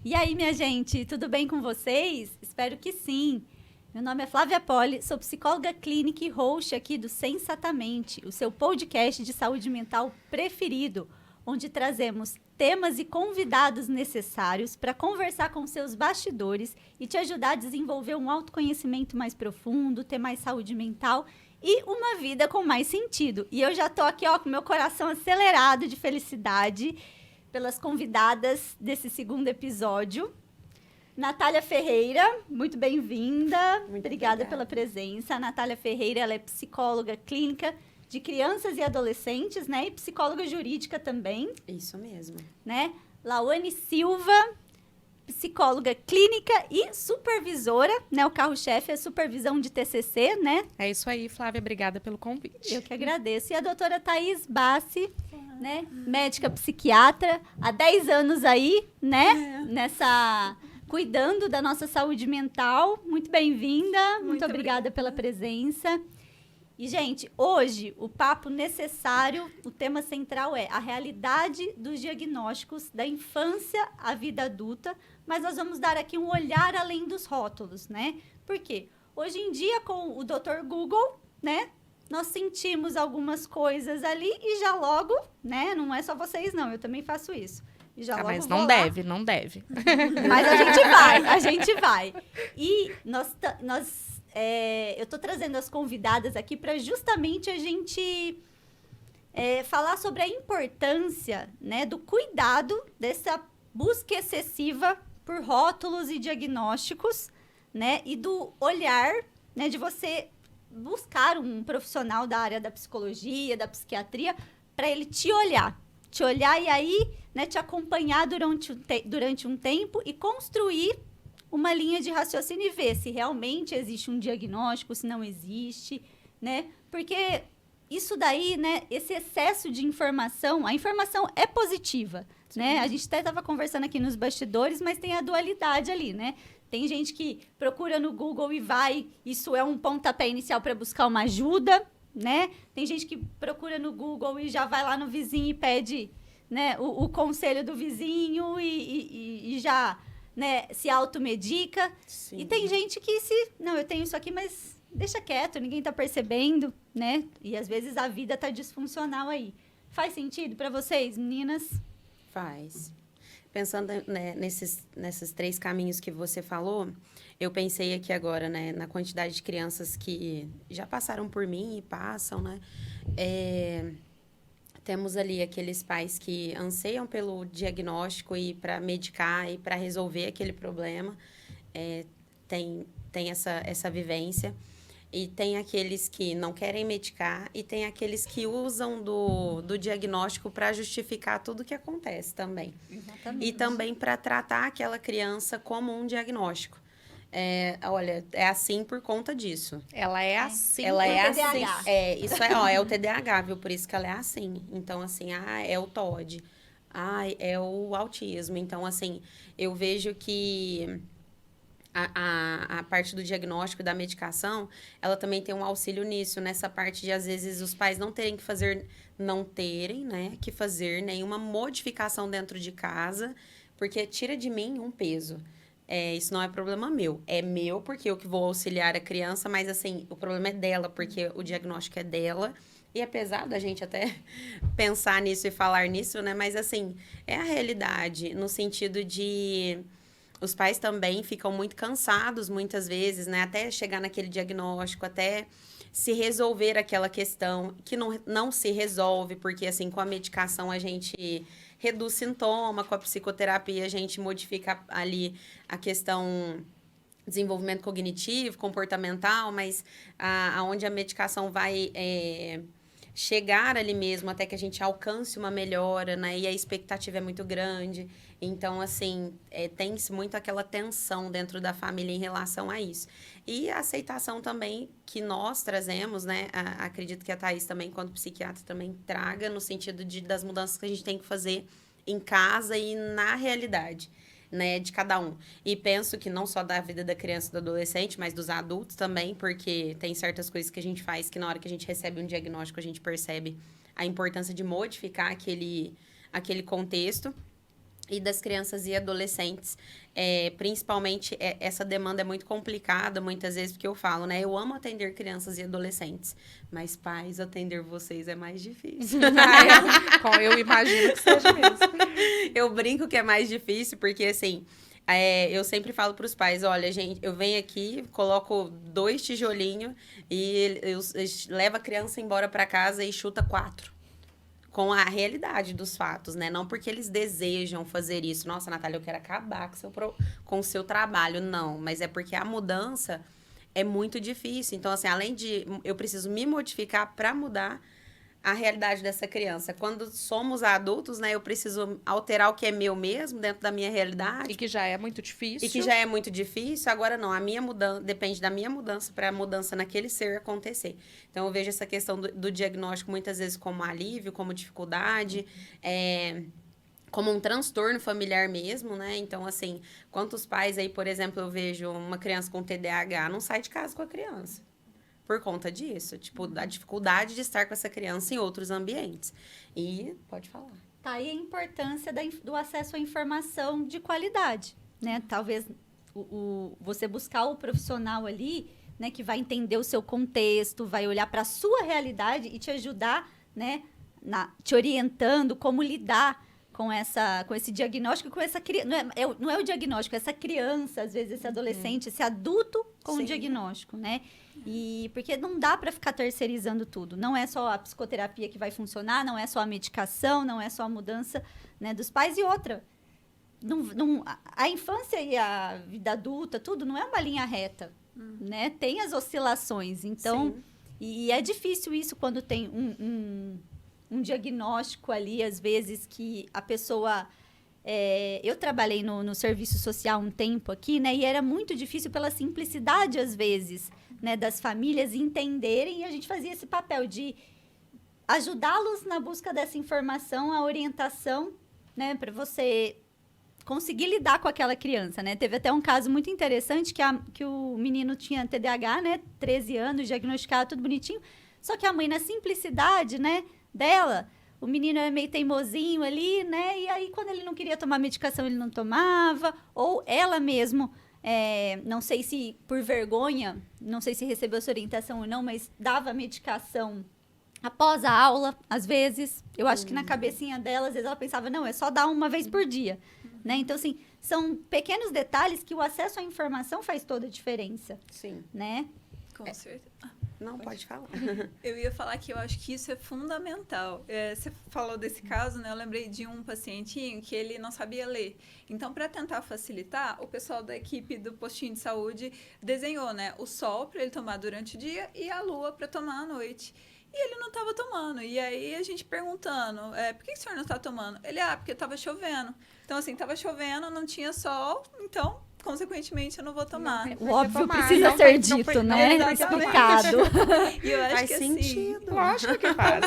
E aí, minha gente, tudo bem com vocês? Espero que sim. Meu nome é Flávia Poli, sou psicóloga clínica e host aqui do Sensatamente, o seu podcast de saúde mental preferido, onde trazemos temas e convidados necessários para conversar com seus bastidores e te ajudar a desenvolver um autoconhecimento mais profundo, ter mais saúde mental e uma vida com mais sentido. E eu já tô aqui, ó, com meu coração acelerado de felicidade pelas convidadas desse segundo episódio. Natália Ferreira, muito bem-vinda. Obrigada pela presença. A Natália Ferreira, ela é psicóloga clínica de crianças e adolescentes, né? E psicóloga jurídica também. Isso mesmo. Né? Lawane Silva, psicóloga clínica e supervisora, né? O carro-chefe é supervisão de TCC, né? É isso aí, Flávia. Obrigada pelo convite. Eu que agradeço. E a doutora Thaís Bassi, né? Médica psiquiatra, há 10 anos aí, né? Cuidando da nossa saúde mental. Muito bem-vinda. Muito obrigada pela presença. E, gente, hoje o papo necessário, o tema central é a realidade dos diagnósticos da infância à vida adulta, mas nós vamos dar aqui um olhar além dos rótulos, né? Por quê? Hoje em dia, com o Dr. Google, né? Nós sentimos algumas coisas ali e já logo, né? Não é só vocês, não. Eu também faço isso. E já logo mas vou não lá. não deve. Mas a gente vai. E eu tô trazendo as convidadas aqui para justamente a gente falar sobre a importância, né, do cuidado dessa busca excessiva por rótulos e diagnósticos, né, e do olhar, né, de você buscar um profissional da área da psicologia, da psiquiatria, para ele te olhar e aí, né, te acompanhar durante um tempo e construir uma linha de raciocínio e ver se realmente existe um diagnóstico, se não existe, né? Porque isso daí, né, esse excesso de informação, a informação é positiva, né? A gente até estava conversando aqui nos bastidores, mas tem a dualidade ali, né? Tem gente que procura no Google e vai, isso é um pontapé inicial para buscar uma ajuda, né? Tem gente que procura no Google e já vai lá no vizinho e pede, né, o conselho do vizinho e já, né, se automedica. Sim. E tem gente que não, eu tenho isso aqui, mas deixa quieto, ninguém tá percebendo, né? E às vezes a vida tá disfuncional aí. Faz sentido para vocês, meninas? Faz. Pensando, né, nesses 3 caminhos que você falou, eu pensei aqui agora, né, na quantidade de crianças que já passaram por mim e passam, né? Temos ali aqueles pais que anseiam pelo diagnóstico e para medicar e para resolver aquele problema. Tem essa vivência. E tem aqueles que não querem medicar e tem aqueles que usam do diagnóstico para justificar tudo o que acontece também. Exatamente. E também para tratar aquela criança como um diagnóstico. Olha, é assim por conta disso. Ela é assim. Ela é assim. Isso é o TDAH, viu? Por isso que ela é assim. Então, assim, é o TOD. É o autismo. Então, assim, eu vejo que a parte do diagnóstico e da medicação, ela também tem um auxílio nisso, nessa parte de, às vezes, os pais não terem, né, que fazer nenhuma modificação dentro de casa, porque tira de mim um peso. Isso não é problema meu. É meu, porque eu que vou auxiliar a criança, mas, assim, o problema é dela, porque o diagnóstico é dela. E é pesado a gente até pensar nisso e falar nisso, né? Mas, assim, é a realidade, no sentido de... Os pais também ficam muito cansados, muitas vezes, né? Até chegar naquele diagnóstico, até se resolver aquela questão que não se resolve, porque, assim, com a medicação a gente reduz sintoma, com a psicoterapia a gente modifica ali a questão desenvolvimento cognitivo, comportamental, mas aonde a medicação vai chegar ali mesmo até que a gente alcance uma melhora, né? E a expectativa é muito grande. Então, assim, tem-se muito aquela tensão dentro da família em relação a isso. E a aceitação também que nós trazemos, né? Acredito que a Thaís também, enquanto psiquiatra, também traga no sentido das mudanças que a gente tem que fazer em casa e na realidade, né, de cada um. E penso que não só da vida da criança e do adolescente, mas dos adultos também, porque tem certas coisas que a gente faz que na hora que a gente recebe um diagnóstico, a gente percebe a importância de modificar aquele contexto. e das crianças e adolescentes. Principalmente, essa demanda é muito complicada, muitas vezes, porque eu falo, né? Eu amo atender crianças e adolescentes, mas pais, atender vocês é mais difícil. Eu imagino que seja mesmo. Eu brinco que é mais difícil, porque, assim, eu sempre falo para os pais, olha, gente, eu venho aqui, coloco 2 tijolinhos e eu levo a criança embora para casa e chuta 4. Com a realidade dos fatos, né? Não porque eles desejam fazer isso. Nossa, Natália, eu quero acabar com o seu trabalho. Não, mas é porque a mudança é muito difícil. Então, assim, além de eu preciso me modificar para mudar a realidade dessa criança. Quando somos adultos, né, eu preciso alterar o que é meu mesmo dentro da minha realidade. E que já é muito difícil. E que já é muito difícil. Agora, não. A minha mudança depende da minha mudança para a mudança naquele ser acontecer. Então, eu vejo essa questão do diagnóstico muitas vezes como alívio, como dificuldade, como um transtorno familiar mesmo, né? Então, assim, quantos pais aí, por exemplo, eu vejo uma criança com TDAH não sai de casa com a criança. Por conta disso, tipo, da dificuldade de estar com essa criança em outros ambientes. E pode falar. Tá aí a importância do acesso à informação de qualidade, né? Talvez você buscar o profissional ali, né, que vai entender o seu contexto, vai olhar para a sua realidade e te ajudar, né, te orientando como lidar com esse diagnóstico, com essa criança. Não é o diagnóstico, é essa criança, às vezes, esse adolescente, esse adulto com o diagnóstico, né? E porque não dá para ficar terceirizando tudo. Não é só a psicoterapia que vai funcionar, não é só a medicação, não é só a mudança, né, dos pais. E outra, a infância e a vida adulta, tudo, não é uma linha reta, né? Tem as oscilações. Então, e é difícil isso quando tem um diagnóstico ali, às vezes, que a pessoa... eu trabalhei no serviço social um tempo aqui, né? E era muito difícil pela simplicidade, às vezes, né, das famílias entenderem. E a gente fazia esse papel de ajudá-los na busca dessa informação, a orientação, né? Para você conseguir lidar com aquela criança, né? Teve até um caso muito interessante que o menino tinha TDAH, né? 13 anos, diagnosticado, tudo bonitinho. Só que a mãe, na simplicidade, né, dela... O menino é meio teimosinho ali, né? E aí, quando ele não queria tomar medicação, ele não tomava. Ou ela mesmo, não sei se por vergonha, não sei se recebeu essa orientação ou não, mas dava medicação após a aula, às vezes. Eu acho que na cabecinha dela, às vezes ela pensava, não, é só dar uma vez por dia. Né? Então, assim, são pequenos detalhes que o acesso à informação faz toda a diferença. Sim. Né? Com certeza. Não, pode falar. Eu ia falar que eu acho que isso é fundamental. Você falou desse caso, né? Eu lembrei de um pacientinho que ele não sabia ler. Então, para tentar facilitar, o pessoal da equipe do postinho de saúde desenhou, né, o sol para ele tomar durante o dia e a lua para tomar à noite. E ele não estava tomando. E aí, a gente perguntando, por que o senhor não está tomando? Ele, porque estava chovendo. Então, assim, estava chovendo, não tinha sol, então... consequentemente, eu não vou tomar. O óbvio precisa ser dito, né? Não, explicado. E eu acho faz que sentido. Assim, lógico que faz.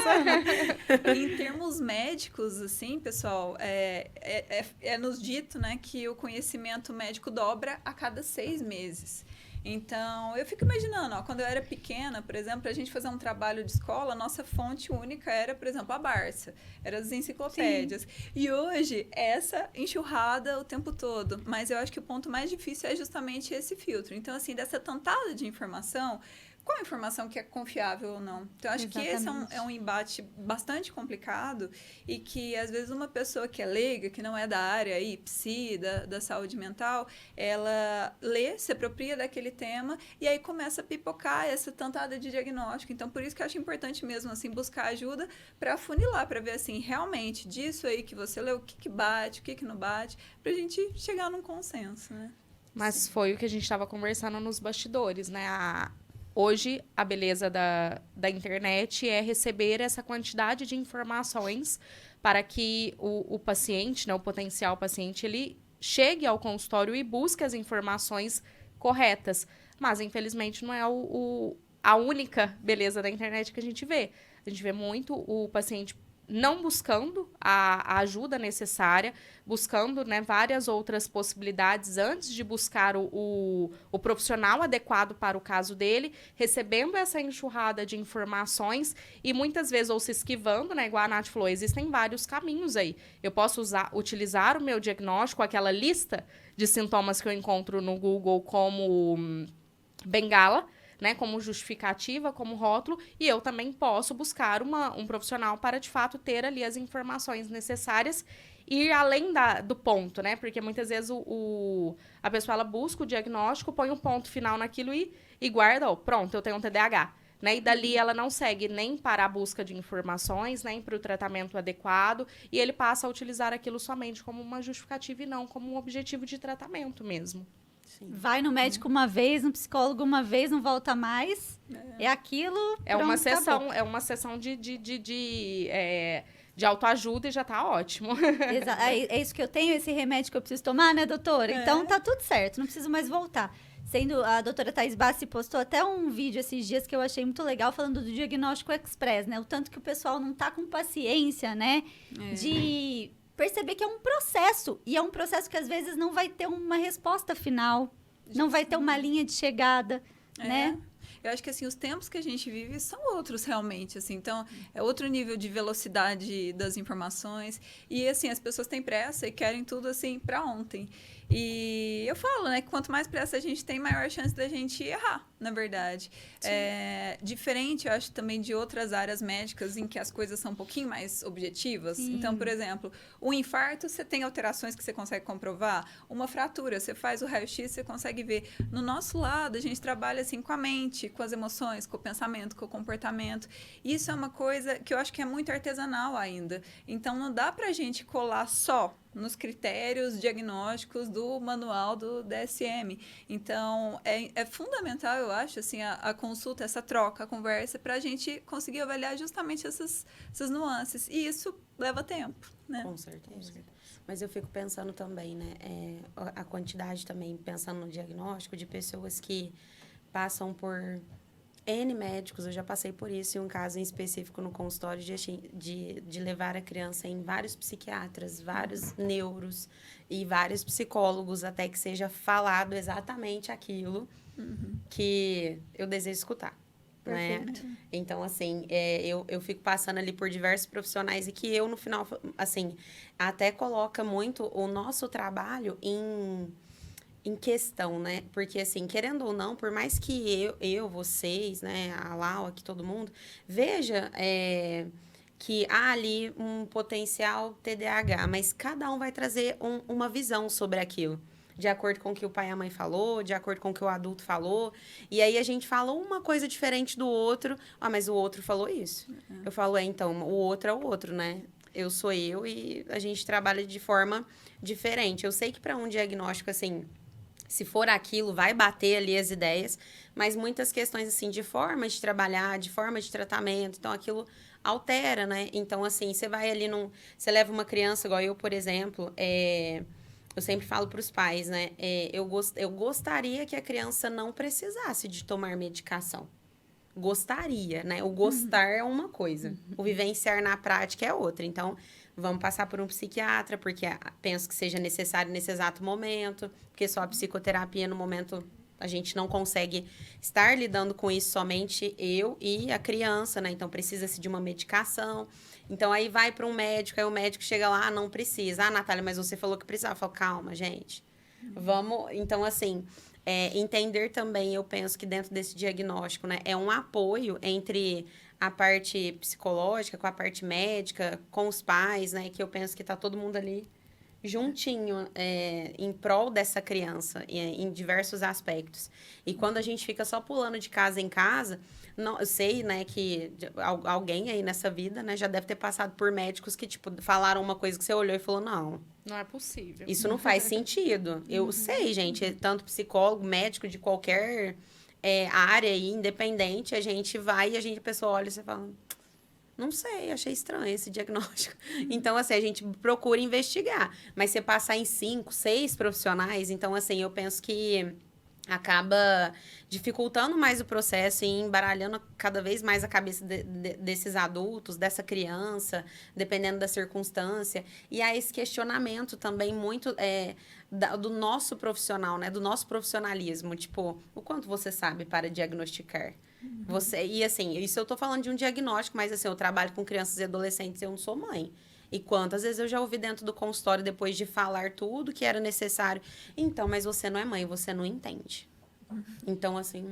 em termos médicos, assim, pessoal, é nos dito, né, que o conhecimento médico dobra a cada 6 meses. Então, eu fico imaginando, quando eu era pequena, por exemplo, a gente fazer um trabalho de escola, a nossa fonte única era, por exemplo, a Barça, eram as enciclopédias. Sim. E hoje, essa enxurrada o tempo todo. Mas eu acho que o ponto mais difícil é justamente esse filtro. Então, assim, dessa tantada de informação, qual a informação que é confiável ou não? Então, acho que esse é um embate bastante complicado e que, às vezes, uma pessoa que é leiga, que não é da área aí, psi, da saúde mental, ela lê, se apropria daquele tema e aí começa a pipocar essa tantada de diagnóstico. Então, por isso que eu acho importante mesmo, assim, buscar ajuda para afunilar, para ver, assim, realmente, disso aí que você leu, o que bate, o que não bate, para a gente chegar num consenso, né? Mas foi o que a gente estava conversando nos bastidores, né? Hoje, a beleza da internet é receber essa quantidade de informações para que o paciente, né, o potencial paciente, ele chegue ao consultório e busque as informações corretas. Mas, infelizmente, não é a única beleza da internet que a gente vê. A gente vê muito o paciente não buscando a ajuda necessária, buscando, né, várias outras possibilidades antes de buscar o profissional adequado para o caso dele, recebendo essa enxurrada de informações e muitas vezes ou se esquivando, né, igual a Nath falou, existem vários caminhos aí. Eu posso utilizar o meu diagnóstico, aquela lista de sintomas que eu encontro no Google como bengala, né, como justificativa, como rótulo, e eu também posso buscar um profissional para, de fato, ter ali as informações necessárias e ir além do ponto, né, porque muitas vezes a pessoa ela busca o diagnóstico, põe um ponto final naquilo e guarda, pronto, eu tenho um TDAH. Né? E dali ela não segue nem para a busca de informações, nem para o tratamento adequado, e ele passa a utilizar aquilo somente como uma justificativa e não como um objetivo de tratamento mesmo. Sim. Vai no médico uma vez, no psicólogo uma vez, não volta mais. É aquilo. É pronto, uma acabou. sessão de autoajuda e já tá ótimo. É isso que eu tenho, esse remédio que eu preciso tomar, né, doutora? Então tá tudo certo, não preciso mais voltar. Sendo a doutora Thaís Bassi postou até um vídeo esses dias que eu achei muito legal falando do diagnóstico express, né? O tanto que o pessoal não tá com paciência, né? De perceber que é um processo. E é um processo que às vezes não vai ter uma resposta final, não vai ter uma linha de chegada, né? Eu acho que, assim, os tempos que a gente vive são outros, realmente, assim. Então, é outro nível de velocidade das informações. E, assim, as pessoas têm pressa e querem tudo, assim, para ontem. E eu falo, né, que quanto mais pressa a gente tem, maior chance da gente errar, na verdade. Diferente, eu acho, também de outras áreas médicas em que as coisas são um pouquinho mais objetivas. Sim. Então, por exemplo, um infarto, você tem alterações que você consegue comprovar. Uma fratura, você faz o raio-x, você consegue ver. No nosso lado, a gente trabalha, assim, com a mente, com as emoções, com o pensamento, com o comportamento. Isso é uma coisa que eu acho que é muito artesanal ainda. Então, não dá pra gente colar só nos critérios diagnósticos do manual do DSM. Então, é fundamental, eu acho, assim, a consulta, essa troca, a conversa, para a gente conseguir avaliar justamente essas nuances. E isso leva tempo, né? Com certeza. Mas eu fico pensando também, né, a quantidade também, pensando no diagnóstico, de pessoas que passam por N médicos, eu já passei por isso, em um caso em específico no consultório, de levar a criança em vários psiquiatras, vários neuros e vários psicólogos, até que seja falado exatamente aquilo que eu desejo escutar. Né? Então, assim, eu fico passando ali por diversos profissionais e que eu, no final, assim, até coloca muito o nosso trabalho em questão, né? Porque, assim, querendo ou não, por mais que vocês, né, a Lau, aqui, todo mundo, veja que há ali um potencial TDAH, mas cada um vai trazer uma visão sobre aquilo, de acordo com o que o pai e a mãe falou, de acordo com o que o adulto falou, e aí a gente fala uma coisa diferente do outro, mas o outro falou isso. Eu falo, então, o outro é o outro, né? Eu sou eu e a gente trabalha de forma diferente. Eu sei que para um diagnóstico, assim, se for aquilo, vai bater ali as ideias, mas muitas questões, assim, de forma de trabalhar, de forma de tratamento, então aquilo altera, né? Então, assim, você vai ali você leva uma criança, igual eu, por exemplo, eu sempre falo para os pais, né? Eu gostaria que a criança não precisasse de tomar medicação. Gostaria, né? O gostar é uma coisa, o vivenciar na prática é outra. Então, vamos passar por um psiquiatra, porque penso que seja necessário nesse exato momento, porque só a psicoterapia, no momento, a gente não consegue estar lidando com isso somente eu e a criança, né? Então, precisa-se de uma medicação. Então, aí vai para um médico, aí o médico chega lá, não precisa. Ah, Natália, mas você falou que precisava. Eu falo, calma, gente. Vamos... Então, assim, entender também, eu penso que dentro desse diagnóstico, né? É um apoio entre a parte psicológica, com a parte médica, com os pais, né? Que eu penso que tá todo mundo ali juntinho, em prol dessa criança, em diversos aspectos. E quando a gente fica só pulando de casa em casa, não, eu sei, né, que alguém aí nessa vida, né, já deve ter passado por médicos que, tipo, falaram uma coisa que você olhou e falou, não é possível. Isso não faz sentido. Eu sei, gente, tanto psicólogo, médico de qualquer área aí, independente, a gente vai e a pessoa olha e você fala... Não sei, achei estranho esse diagnóstico. Então, assim, a gente procura investigar. Mas você passar em 5, 6 profissionais, então, assim, eu penso que acaba dificultando mais o processo e embaralhando cada vez mais a cabeça desses adultos, dessa criança, dependendo da circunstância. E há esse questionamento também muito do nosso profissional, né? Do nosso profissionalismo. Tipo, o quanto você sabe para diagnosticar? E assim, isso eu tô falando de um diagnóstico, mas assim, eu trabalho com crianças e adolescentes, eu não sou mãe. E quantas vezes eu já ouvi dentro do consultório, depois de falar tudo que era necessário. Então, mas você não é mãe, você não entende. Então, assim...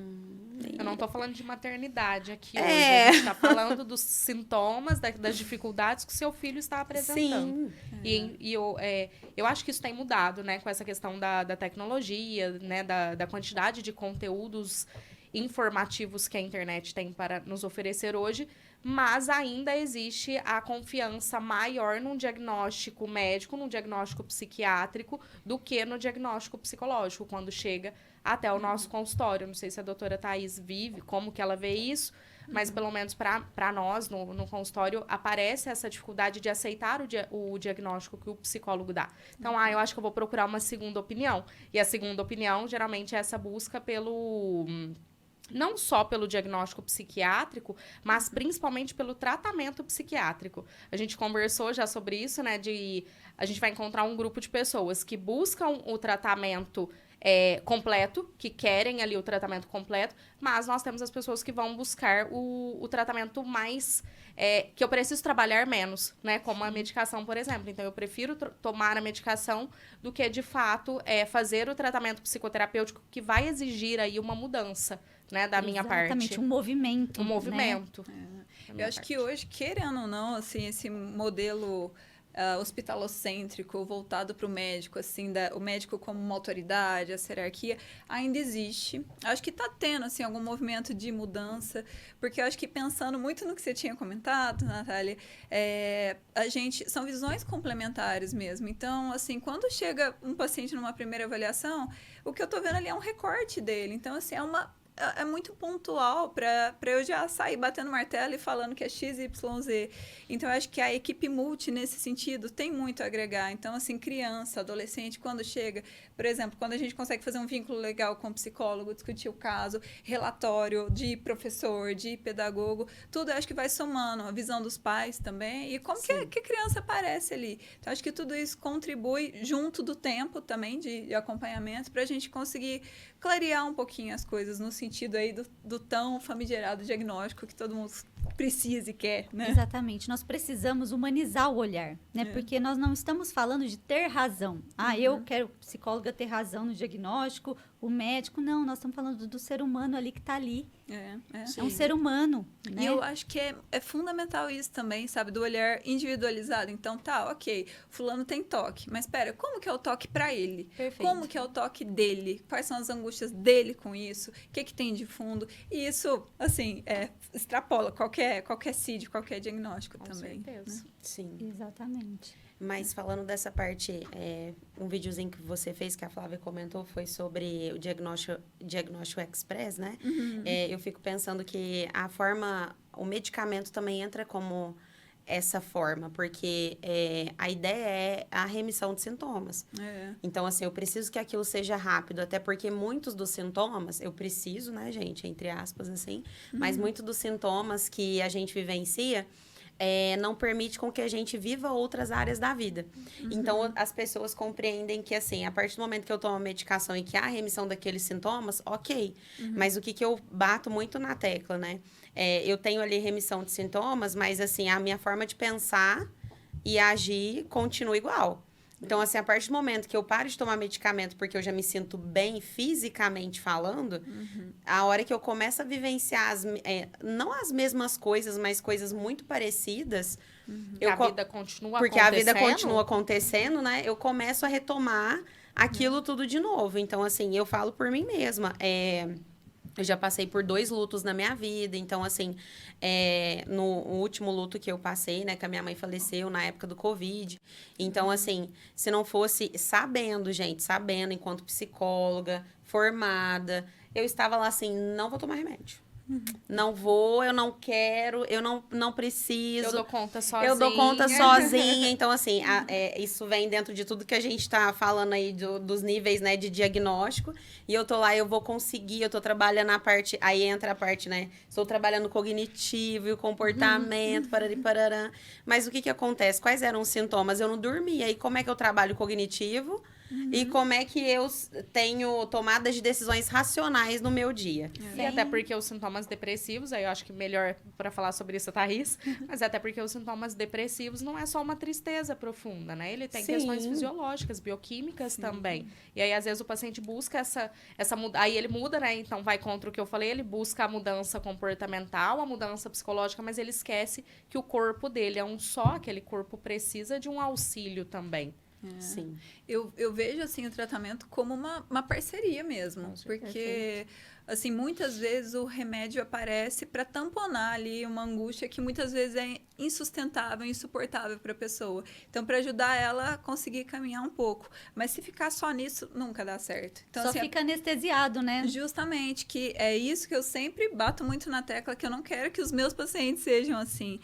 Eu não tô falando de maternidade aqui hoje. É. A gente tá falando dos sintomas, das dificuldades que o seu filho está apresentando. Sim. E eu acho que isso tem mudado, né? Com essa questão da tecnologia, né? Da quantidade de conteúdos informativos que a internet tem para nos oferecer hoje. Mas ainda existe a confiança maior num diagnóstico médico, num diagnóstico psiquiátrico, do que no diagnóstico psicológico, quando chega até o nosso consultório. Não sei se a doutora Thaís vive, como que ela vê isso, mas pelo menos para nós, no consultório, aparece essa dificuldade de aceitar o diagnóstico que o psicólogo dá. Então, eu acho que eu vou procurar uma segunda opinião. E a segunda opinião, geralmente, é essa busca não só pelo diagnóstico psiquiátrico, mas principalmente pelo tratamento psiquiátrico. A gente conversou já sobre isso, né? A gente vai encontrar um grupo de pessoas que buscam o tratamento completo, que querem ali o tratamento completo, mas nós temos as pessoas que vão buscar o tratamento mais... que eu preciso trabalhar menos, né? Como a medicação, por exemplo. Então, eu prefiro tomar a medicação do que, de fato, fazer o tratamento psicoterapêutico que vai exigir aí uma mudança, né, da minha parte. Exatamente, um movimento. Um movimento. Eu acho que hoje, querendo ou não, assim, esse modelo hospitalocêntrico, voltado para o médico, assim, o médico como uma autoridade, a hierarquia, ainda existe. Acho que está tendo, assim, algum movimento de mudança, porque eu acho que pensando muito no que você tinha comentado, Natália, são visões complementares mesmo. Então, assim, quando chega um paciente numa primeira avaliação, o que eu estou vendo ali é um recorte dele. Então, assim, é muito pontual para eu já sair batendo martelo e falando que é XYZ. Então, eu acho que a equipe multi, nesse sentido, tem muito a agregar. Então, assim, criança, adolescente, quando chega... Por exemplo, quando a gente consegue fazer um vínculo legal com o psicólogo, discutir o caso, relatório de professor, de pedagogo, tudo eu acho que vai somando. A visão dos pais também. E como que a criança aparece ali. Então, acho que tudo isso contribui, junto do tempo também de acompanhamento, para a gente conseguir clarear um pouquinho as coisas no sentido aí do tão famigerado diagnóstico que todo mundo precisa e quer, né? Exatamente. Nós precisamos humanizar o olhar, né? Porque nós não estamos falando de ter razão. Eu quero psicóloga ter razão no diagnóstico, o médico. Não, nós estamos falando do ser humano ali que está ali. É um ser humano, né? E eu acho que é fundamental isso também, sabe? Do olhar individualizado. Então, ok, fulano tem toque. Mas, espera, como que é o toque para ele? Perfeito. Como que é o toque dele? Quais são as angústias dele com isso? O que tem de fundo? E isso, assim, extrapola qualquer CID, qualquer diagnóstico Com certeza. Certeza. Né? Sim. Exatamente. Mas falando dessa parte, um videozinho que você fez, que a Flávia comentou, foi sobre o diagnóstico express, né? Eu fico pensando que o medicamento também entra como essa forma, porque a ideia é a remissão de sintomas. Então, assim, eu preciso que aquilo seja rápido, até porque muitos dos sintomas, eu preciso, né, gente, entre aspas, assim, mas muitos dos sintomas que a gente vivencia não permite com que a gente viva outras áreas da vida. Então, as pessoas compreendem que, assim, a partir do momento que eu tomo a medicação e que há a remissão daqueles sintomas, ok. Mas o que eu bato muito na tecla, né? Eu tenho ali remissão de sintomas, mas, assim, a minha forma de pensar e agir continua igual. Então, assim, a partir do momento que eu paro de tomar medicamento porque eu já me sinto bem fisicamente falando, a hora que eu começo a vivenciar, não as mesmas coisas, mas coisas muito parecidas... A vida continua porque acontecendo. a vida continua acontecendo, né? Eu começo a retomar aquilo tudo de novo. Então, assim, eu falo por mim mesma. Eu já passei por 2 lutos na minha vida. Então, assim, no último luto que eu passei, né? Que a minha mãe faleceu na época do Covid. Então, assim, se não fosse sabendo, enquanto psicóloga, formada, eu estava lá assim, não vou tomar remédio. Não vou, eu não quero, eu não preciso. Eu dou conta sozinha. Eu dou conta sozinha. Então, assim, isso vem dentro de tudo que a gente tá falando aí dos níveis, né, de diagnóstico. E eu tô lá, eu vou conseguir, eu tô trabalhando a parte... Aí entra a parte, né? Estou trabalhando o cognitivo e o comportamento, parari, parará. Mas o que acontece? Quais eram os sintomas? Eu não dormia. E como é que eu trabalho o cognitivo? E como é que eu tenho tomadas de decisões racionais no meu dia? E até porque os sintomas depressivos, aí eu acho que melhor para falar sobre isso a Thaís, mas até porque os sintomas depressivos não é só uma tristeza profunda, né? Ele tem questões fisiológicas, bioquímicas também. E aí, às vezes, o paciente busca essa mudança. Aí ele muda, né? Então, vai contra o que eu falei, ele busca a mudança comportamental, a mudança psicológica, mas ele esquece que o corpo dele é um só, aquele corpo precisa de um auxílio também. Sim. Eu vejo, assim, o tratamento como uma parceria mesmo. Porque, assim, muitas vezes o remédio aparece para tamponar ali uma angústia que muitas vezes é insustentável, insuportável para a pessoa. Então, para ajudar ela a conseguir caminhar um pouco. Mas se ficar só nisso, nunca dá certo. Então, Só assim, fica anestesiado, né? Justamente, que é isso que eu sempre bato muito na tecla, que eu não quero que os meus pacientes sejam assim.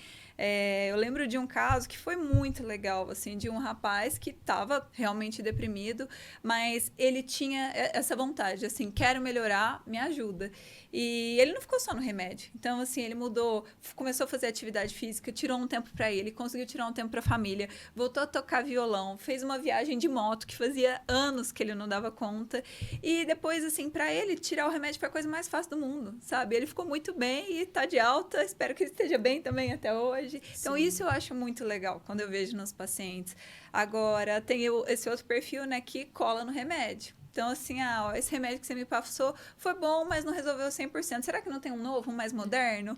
Eu lembro de um caso que foi muito legal, assim, de um rapaz que estava realmente deprimido, mas ele tinha essa vontade, assim, quero melhorar, me ajuda. E ele não ficou só no remédio. Então, assim, ele mudou, começou a fazer atividade física, tirou um tempo para ele, conseguiu tirar um tempo para a família, voltou a tocar violão, fez uma viagem de moto que fazia anos que ele não dava conta. E depois, assim, para ele, tirar o remédio foi a coisa mais fácil do mundo, sabe? Ele ficou muito bem e tá de alta, espero que ele esteja bem também até hoje. Então, isso eu acho muito legal quando eu vejo nos pacientes. Agora, tem esse outro perfil, né, que cola no remédio. Então, assim, esse remédio que você me passou foi bom, mas não resolveu 100%. Será que não tem um novo, um mais moderno?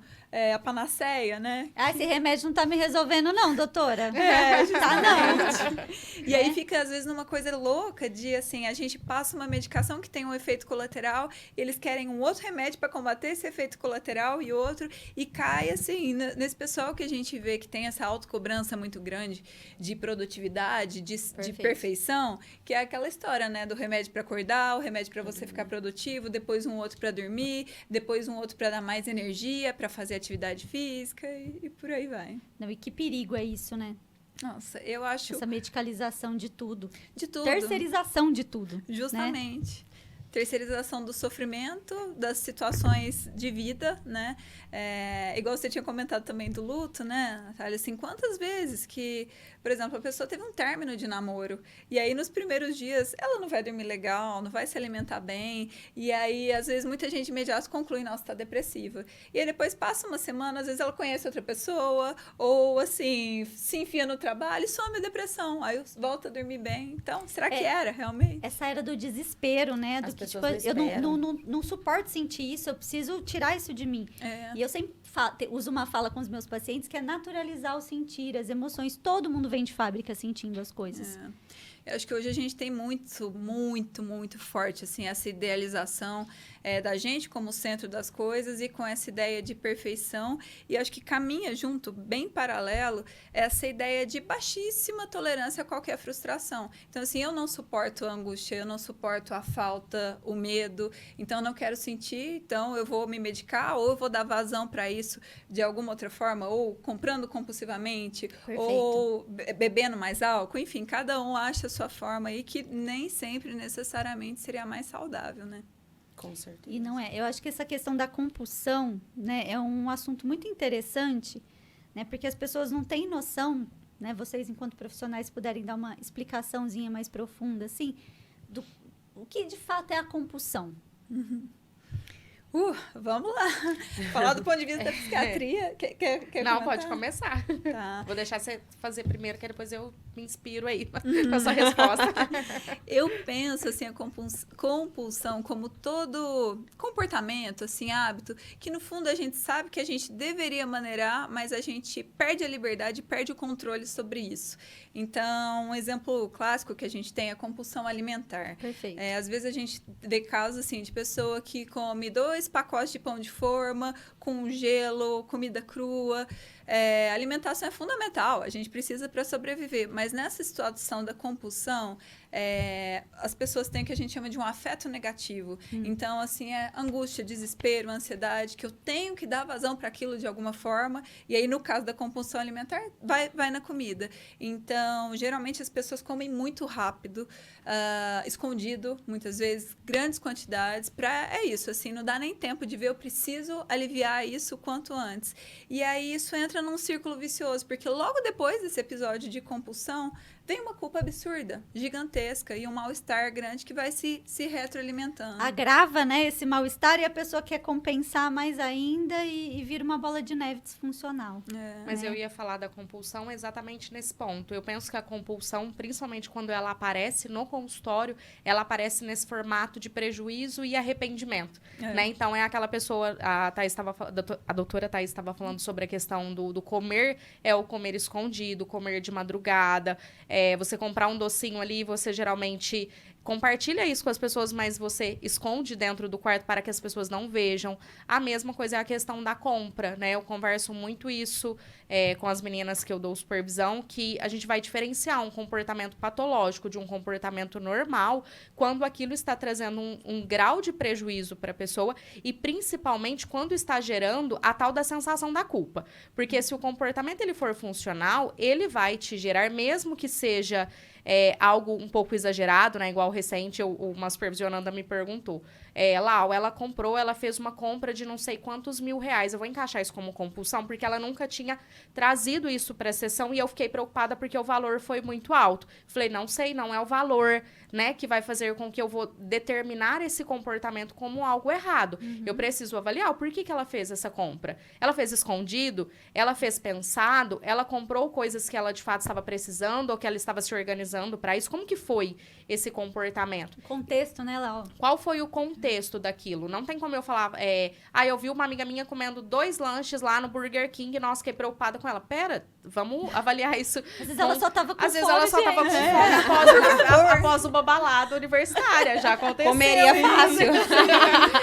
A panaceia, né? Esse remédio não tá me resolvendo não, doutora. Tá não. E aí fica, às vezes, numa coisa louca de, assim, a gente passa uma medicação que tem um efeito colateral, e eles querem um outro remédio para combater esse efeito colateral e outro, e cai, assim, nesse pessoal que a gente vê que tem essa autocobrança muito grande de produtividade, de perfeição, que é aquela história, né, do remédio para acordar, o remédio para você ficar produtivo, depois um outro para dormir, depois um outro para dar mais energia, para fazer atividade física e por aí vai. Não, e que perigo é isso, né? Nossa, eu acho... Essa medicalização de tudo. De tudo. Terceirização de tudo. Justamente. Né? Terceirização do sofrimento, das situações de vida, né? Igual você tinha comentado também do luto, né, Natália? Assim, quantas vezes que, por exemplo, a pessoa teve um término de namoro e aí nos primeiros dias ela não vai dormir legal, não vai se alimentar bem e aí, às vezes, muita gente imediato conclui, nossa, tá depressiva. E aí depois passa uma semana, às vezes ela conhece outra pessoa ou, assim, se enfia no trabalho e some a depressão. Aí volta a dormir bem. Então, será que era realmente? Essa era do desespero, né? Do que, tipo, eu não suporto sentir isso, eu preciso tirar isso de mim. E eu sempre uso uma fala com os meus pacientes que é naturalizar o sentir, as emoções. Todo mundo vem de fábrica sentindo as coisas. Eu acho que hoje a gente tem muito forte, assim, essa idealização da gente como centro das coisas e com essa ideia de perfeição. E acho que caminha junto, bem paralelo, essa ideia de baixíssima tolerância a qualquer frustração. Então, assim, eu não suporto a angústia, eu não suporto a falta, o medo. Então, eu não quero sentir, então eu vou me medicar ou eu vou dar vazão para isso de alguma outra forma, ou comprando compulsivamente, ou bebendo mais álcool. Enfim, cada um acha a sua forma aí que nem sempre necessariamente seria a mais saudável, né? Com certeza. E não é. Eu acho que essa questão da compulsão, né, é um assunto muito interessante, né, porque as pessoas não têm noção, né, vocês enquanto profissionais puderem dar uma explicaçãozinha mais profunda, assim, do o que de fato é a compulsão. Vamos lá. Falar do ponto de vista da psiquiatria. Quer Não, comentar? pode começar. Tá. Vou deixar você fazer primeiro, que depois eu me inspiro aí com a sua resposta. Eu penso, assim, a compulsão como todo comportamento, assim, hábito, que no fundo a gente sabe que a gente deveria maneirar, mas a gente perde a liberdade, perde o controle sobre isso. Então, um exemplo clássico que a gente tem é a compulsão alimentar. Perfeito. Às vezes a gente vê casos, assim, de pessoa que come 2 pacotes de pão de forma, com gelo, comida crua. alimentação é fundamental, a gente precisa para sobreviver, mas nessa situação da compulsão, as pessoas têm o que a gente chama de um afeto negativo. Então, assim, é angústia, desespero, ansiedade, que eu tenho que dar vazão para aquilo de alguma forma, e aí, no caso da compulsão alimentar, vai na comida. Então, geralmente, as pessoas comem muito rápido, escondido, muitas vezes, grandes quantidades, é isso, assim, não dá nem tempo de ver, eu preciso aliviar isso o quanto antes. E aí, isso entra num círculo vicioso, porque logo depois desse episódio de compulsão, vem uma culpa absurda, gigantesca, e um mal-estar grande que vai se retroalimentando. Agrava, né, esse mal-estar e a pessoa quer compensar mais ainda e vira uma bola de neve disfuncional. Mas eu ia falar da compulsão exatamente nesse ponto. Eu penso que a compulsão, principalmente quando ela aparece no consultório, ela aparece nesse formato de prejuízo e arrependimento, né? Então, é aquela pessoa, a doutora Thaís estava falando sobre a questão do comer, o comer escondido, comer de madrugada, você comprar um docinho ali, você geralmente compartilha isso com as pessoas, mas você esconde dentro do quarto para que as pessoas não vejam. A mesma coisa é a questão da compra, né? Eu converso muito isso com as meninas que eu dou supervisão, que a gente vai diferenciar um comportamento patológico de um comportamento normal quando aquilo está trazendo um grau de prejuízo para a pessoa e principalmente quando está gerando a tal da sensação da culpa. Porque se o comportamento ele for funcional, ele vai te gerar, mesmo que seja algo um pouco exagerado, né? Igual recente, uma supervisionanda me perguntou. Ela comprou, ela fez uma compra de não sei quantos R$1.000. Eu vou encaixar isso como compulsão, porque ela nunca tinha trazido isso para a sessão e eu fiquei preocupada porque o valor foi muito alto. Falei, não sei, não é o valor, né, que vai fazer com que eu vou determinar esse comportamento como algo errado. Eu preciso avaliar o porquê que ela fez essa compra. Ela fez escondido? Ela fez pensado? Ela comprou coisas que ela de fato estava precisando ou que ela estava se organizando para isso? Como que foi esse comportamento? O contexto, né, Lau? Qual foi o contexto daquilo? Não tem como eu falar, eu vi uma amiga minha comendo 2 lanches lá no Burger King, nossa, fiquei preocupada com ela. Pera, vamos avaliar isso. Às vezes ela só tava com fome, Às vezes ela só tava com fome após uma balada universitária, já aconteceu. Comeria fácil.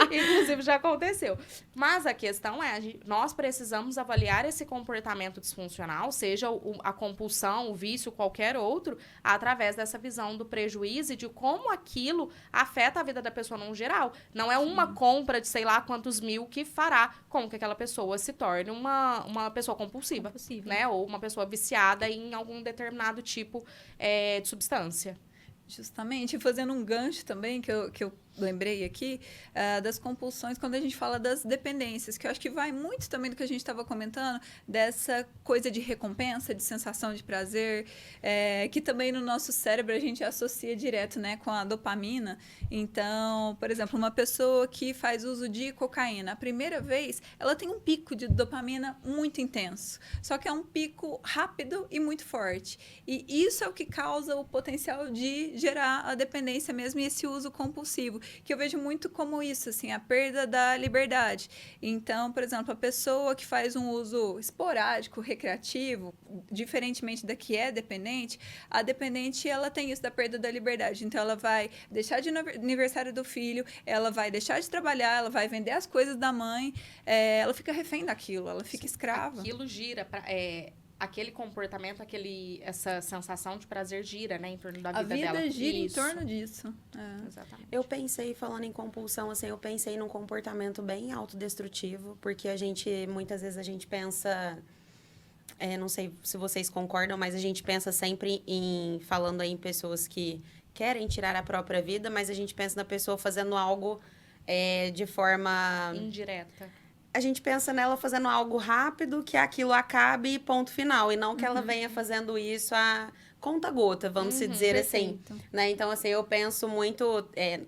Inclusive, já aconteceu. Mas a questão é, nós precisamos avaliar esse comportamento disfuncional, seja a compulsão, o vício, qualquer outro, através dessa visão do prejuízo e de como aquilo afeta a vida da pessoa no geral. Não é uma compra de sei lá quantos mil que fará com que aquela pessoa se torne uma pessoa compulsiva, né? Ou uma pessoa viciada em algum determinado tipo de substância. Justamente, fazendo um gancho também, que eu lembrei aqui, das compulsões, quando a gente fala das dependências, que eu acho que vai muito também do que a gente estava comentando, dessa coisa de recompensa, de sensação de prazer, que também no nosso cérebro a gente associa direto, né, com a dopamina. Então, por exemplo, uma pessoa que faz uso de cocaína, a primeira vez, ela tem um pico de dopamina muito intenso, só que é um pico rápido e muito forte. E isso é o que causa o potencial de gerar a dependência mesmo e esse uso compulsivo, que eu vejo muito como isso, assim, a perda da liberdade. Então, por exemplo, a pessoa que faz um uso esporádico, recreativo, diferentemente da que é dependente, a dependente, ela tem isso da perda da liberdade. Então, ela vai deixar de ir no aniversário do filho, ela vai deixar de trabalhar, ela vai vender as coisas da mãe, ela fica refém daquilo, ela fica escrava. Aquilo gira aquele comportamento, essa sensação de prazer gira, né, em torno da vida dela. A vida gira Isso. em torno disso. Exatamente. Eu pensei, falando em compulsão, assim, eu pensei num comportamento bem autodestrutivo, porque muitas vezes a gente pensa, não sei se vocês concordam, mas a gente pensa sempre falando aí em pessoas que querem tirar a própria vida, mas a gente pensa na pessoa fazendo algo de forma indireta. A gente pensa nela fazendo algo rápido, que aquilo acabe e ponto final. E não que ela venha fazendo isso a conta-gota, vamos se dizer perfeito. assim. Né? Então, assim, eu penso muito,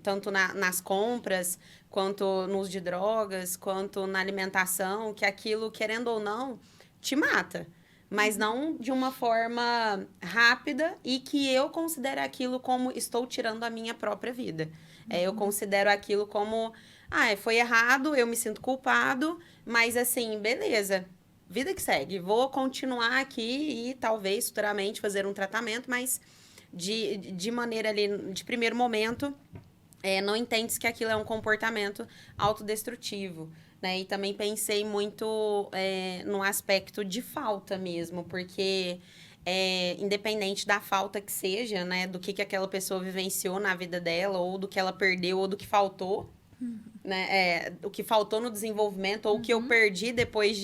tanto nas compras, quanto no uso de drogas, quanto na alimentação, que aquilo, querendo ou não, te mata. Mas não de uma forma rápida e que eu considero aquilo como estou tirando a minha própria vida. Eu considero aquilo como... foi errado, eu me sinto culpado, mas assim, beleza, vida que segue. Vou continuar aqui e talvez futuramente fazer um tratamento, mas de maneira ali, de primeiro momento, não entende que aquilo é um comportamento autodestrutivo, né? E também pensei muito no aspecto de falta mesmo, porque independente da falta que seja, né? Do que aquela pessoa vivenciou na vida dela, ou do que ela perdeu, ou do que faltou, né? O que faltou no desenvolvimento, ou o que eu perdi depois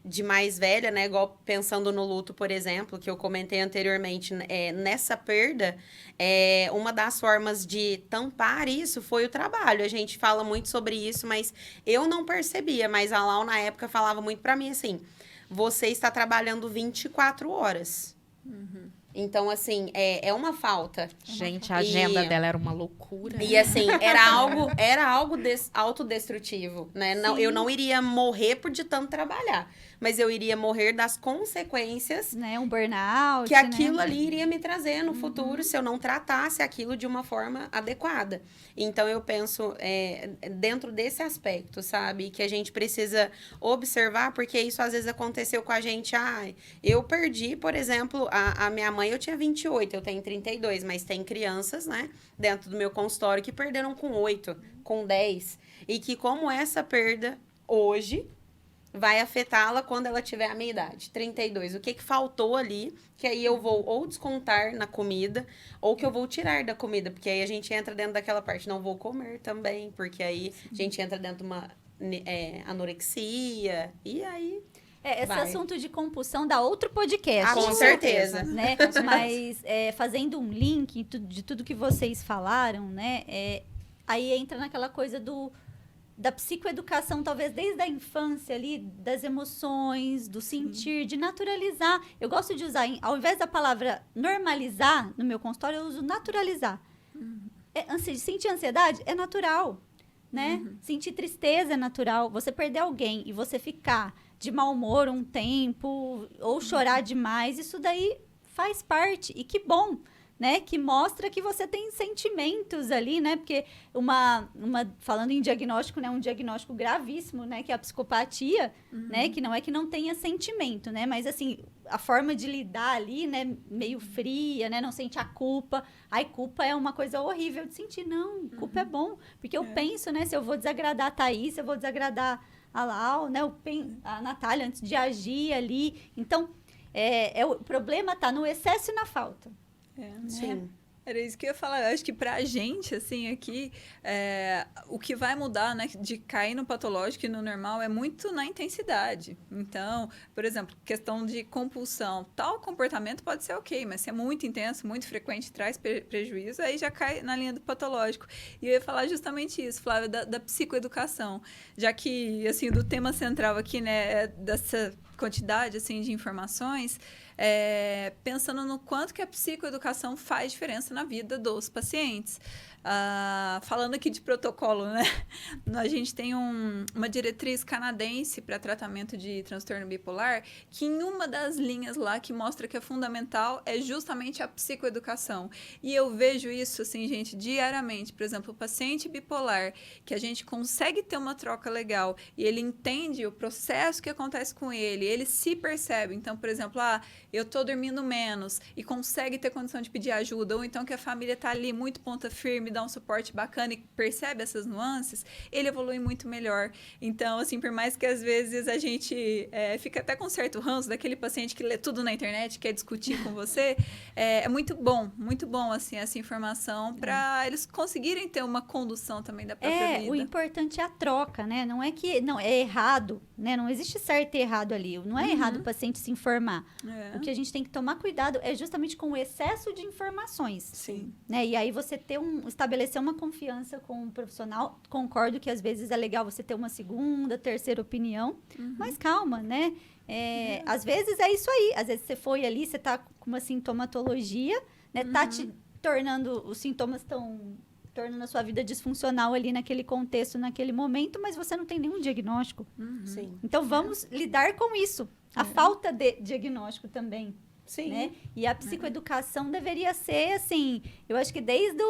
de mais velha, né? Igual pensando no luto, por exemplo, que eu comentei anteriormente, nessa perda, uma das formas de tampar isso foi o trabalho. A gente fala muito sobre isso, mas eu não percebia. Mas a Lau, na época, falava muito pra mim assim, você está trabalhando 24 horas. Então, assim, é uma falta. Gente, a agenda dela era uma loucura. E assim, era algo autodestrutivo, né? Não, eu não iria morrer de tanto trabalhar, mas eu iria morrer das consequências, né? Um burnout, que aquilo né? ali iria me trazer no futuro se eu não tratasse aquilo de uma forma adequada. Então, eu penso dentro desse aspecto, sabe? Que a gente precisa observar, porque isso às vezes aconteceu com a gente. Eu perdi, por exemplo, a minha mãe, eu tinha 28, eu tenho 32, mas tem crianças, né, dentro do meu consultório que perderam com 8, com 10. E que como essa perda hoje vai afetá-la quando ela tiver a minha idade, 32. O que faltou ali, que aí eu vou ou descontar na comida, ou que eu vou tirar da comida, porque aí a gente entra dentro daquela parte, não vou comer também, porque aí a gente entra dentro de uma anorexia, e aí... Esse assunto de compulsão dá outro podcast. Com certeza. Né? Mas fazendo um link de tudo que vocês falaram, né? Aí entra naquela coisa da psicoeducação, talvez desde a infância ali, das emoções, do sentir, de naturalizar. Eu gosto de usar, ao invés da palavra normalizar, no meu consultório, eu uso naturalizar. Sentir ansiedade é natural, né? Sentir tristeza é natural. Você perder alguém e você ficar de mau humor um tempo, ou chorar demais, isso daí faz parte. E que bom, né? Que mostra que você tem sentimentos ali, né? Porque falando em diagnóstico, né? Um diagnóstico gravíssimo, né? Que é a psicopatia, né? Que não é que não tenha sentimento, né? Mas, assim, a forma de lidar ali, né? Meio fria, né? Não sente a culpa. Ai, culpa é uma coisa horrível de sentir. Não, culpa é bom. Porque eu penso, né? Se eu vou desagradar a Thaís, se eu vou desagradar a Lau, né? A Natália, antes de agir ali. Então, o problema tá no excesso e na falta. Sim. Era isso que eu ia falar. Eu acho que pra gente, assim, aqui, o que vai mudar, né, de cair no patológico e no normal é muito na intensidade. Então, por exemplo, questão de compulsão. Tal comportamento pode ser ok, mas se é muito intenso, muito frequente, traz prejuízo, aí já cai na linha do patológico. E eu ia falar justamente isso, Flávia, da psicoeducação. Já que, assim, do tema central aqui, né, dessa quantidade, assim, de informações, pensando no quanto que a psicoeducação faz diferença na vida dos pacientes. Falando aqui de protocolo, né? A gente tem uma diretriz canadense para tratamento de transtorno bipolar, que em uma das linhas lá que mostra que é fundamental é justamente a psicoeducação. E eu vejo isso, assim, gente, diariamente. Por exemplo, o paciente bipolar, que a gente consegue ter uma troca legal e ele entende o processo que acontece com ele, ele se percebe. Então, por exemplo, eu tô dormindo menos e consegue ter condição de pedir ajuda, ou então que a família tá ali muito ponta firme, dá um suporte bacana e percebe essas nuances, ele evolui muito melhor. Então, assim, por mais que às vezes a gente fica até com certo ranço daquele paciente que lê tudo na internet, quer discutir com você, é muito bom, assim, essa informação para eles conseguirem ter uma condução também da própria vida. O importante é a troca, né? Não é que... Não, é errado, né? Não existe certo e errado ali. Não é errado o paciente se informar. O que a gente tem que tomar cuidado é justamente com o excesso de informações. Sim. Né? E aí você estabelecer uma confiança com o profissional. Concordo que às vezes é legal você ter uma segunda, terceira opinião, mas calma, né? Às vezes é isso aí. Às vezes você foi ali, você tá com uma sintomatologia, né? Tá te tornando, os sintomas estão tornando a sua vida disfuncional ali naquele contexto, naquele momento, mas você não tem nenhum diagnóstico. Sim. Então vamos lidar com isso. A falta de diagnóstico também. Sim. Né? E a psicoeducação deveria ser, assim, eu acho que desde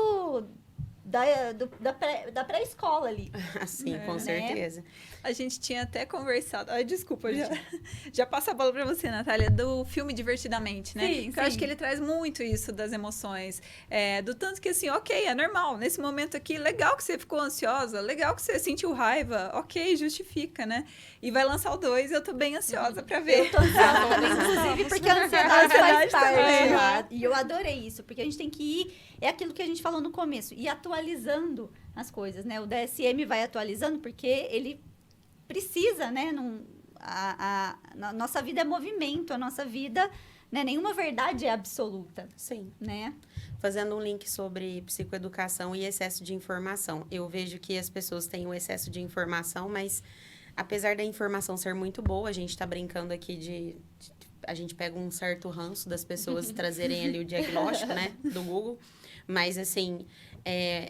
da pré-escola ali. Assim, com né? certeza. A gente tinha até conversado. Ai, desculpa, já passa a bola pra você, Natália, do filme Divertidamente, né? Sim, Porque eu acho sim. que ele traz muito isso das emoções. Do tanto que, assim, ok, é normal. Nesse momento aqui, legal que você ficou ansiosa, legal que você sentiu raiva, ok, justifica, né? E vai lançar o 2, eu tô bem ansiosa pra ver. Eu tô ansiosa também, inclusive, porque a ansiedade faz parte. também. Lá. E eu adorei isso, porque a gente tem que ir... É aquilo que a gente falou no começo, ir atualizando as coisas, né? O DSM vai atualizando porque ele precisa, né? A nossa vida é movimento, a nossa vida... Né? Nenhuma verdade é absoluta, Sim. né? Fazendo um link sobre psicoeducação e excesso de informação. Eu vejo que as pessoas têm um excesso de informação, mas apesar da informação ser muito boa, a gente está brincando aqui a gente pega um certo ranço das pessoas trazerem ali o diagnóstico, né, do Google. Mas, assim,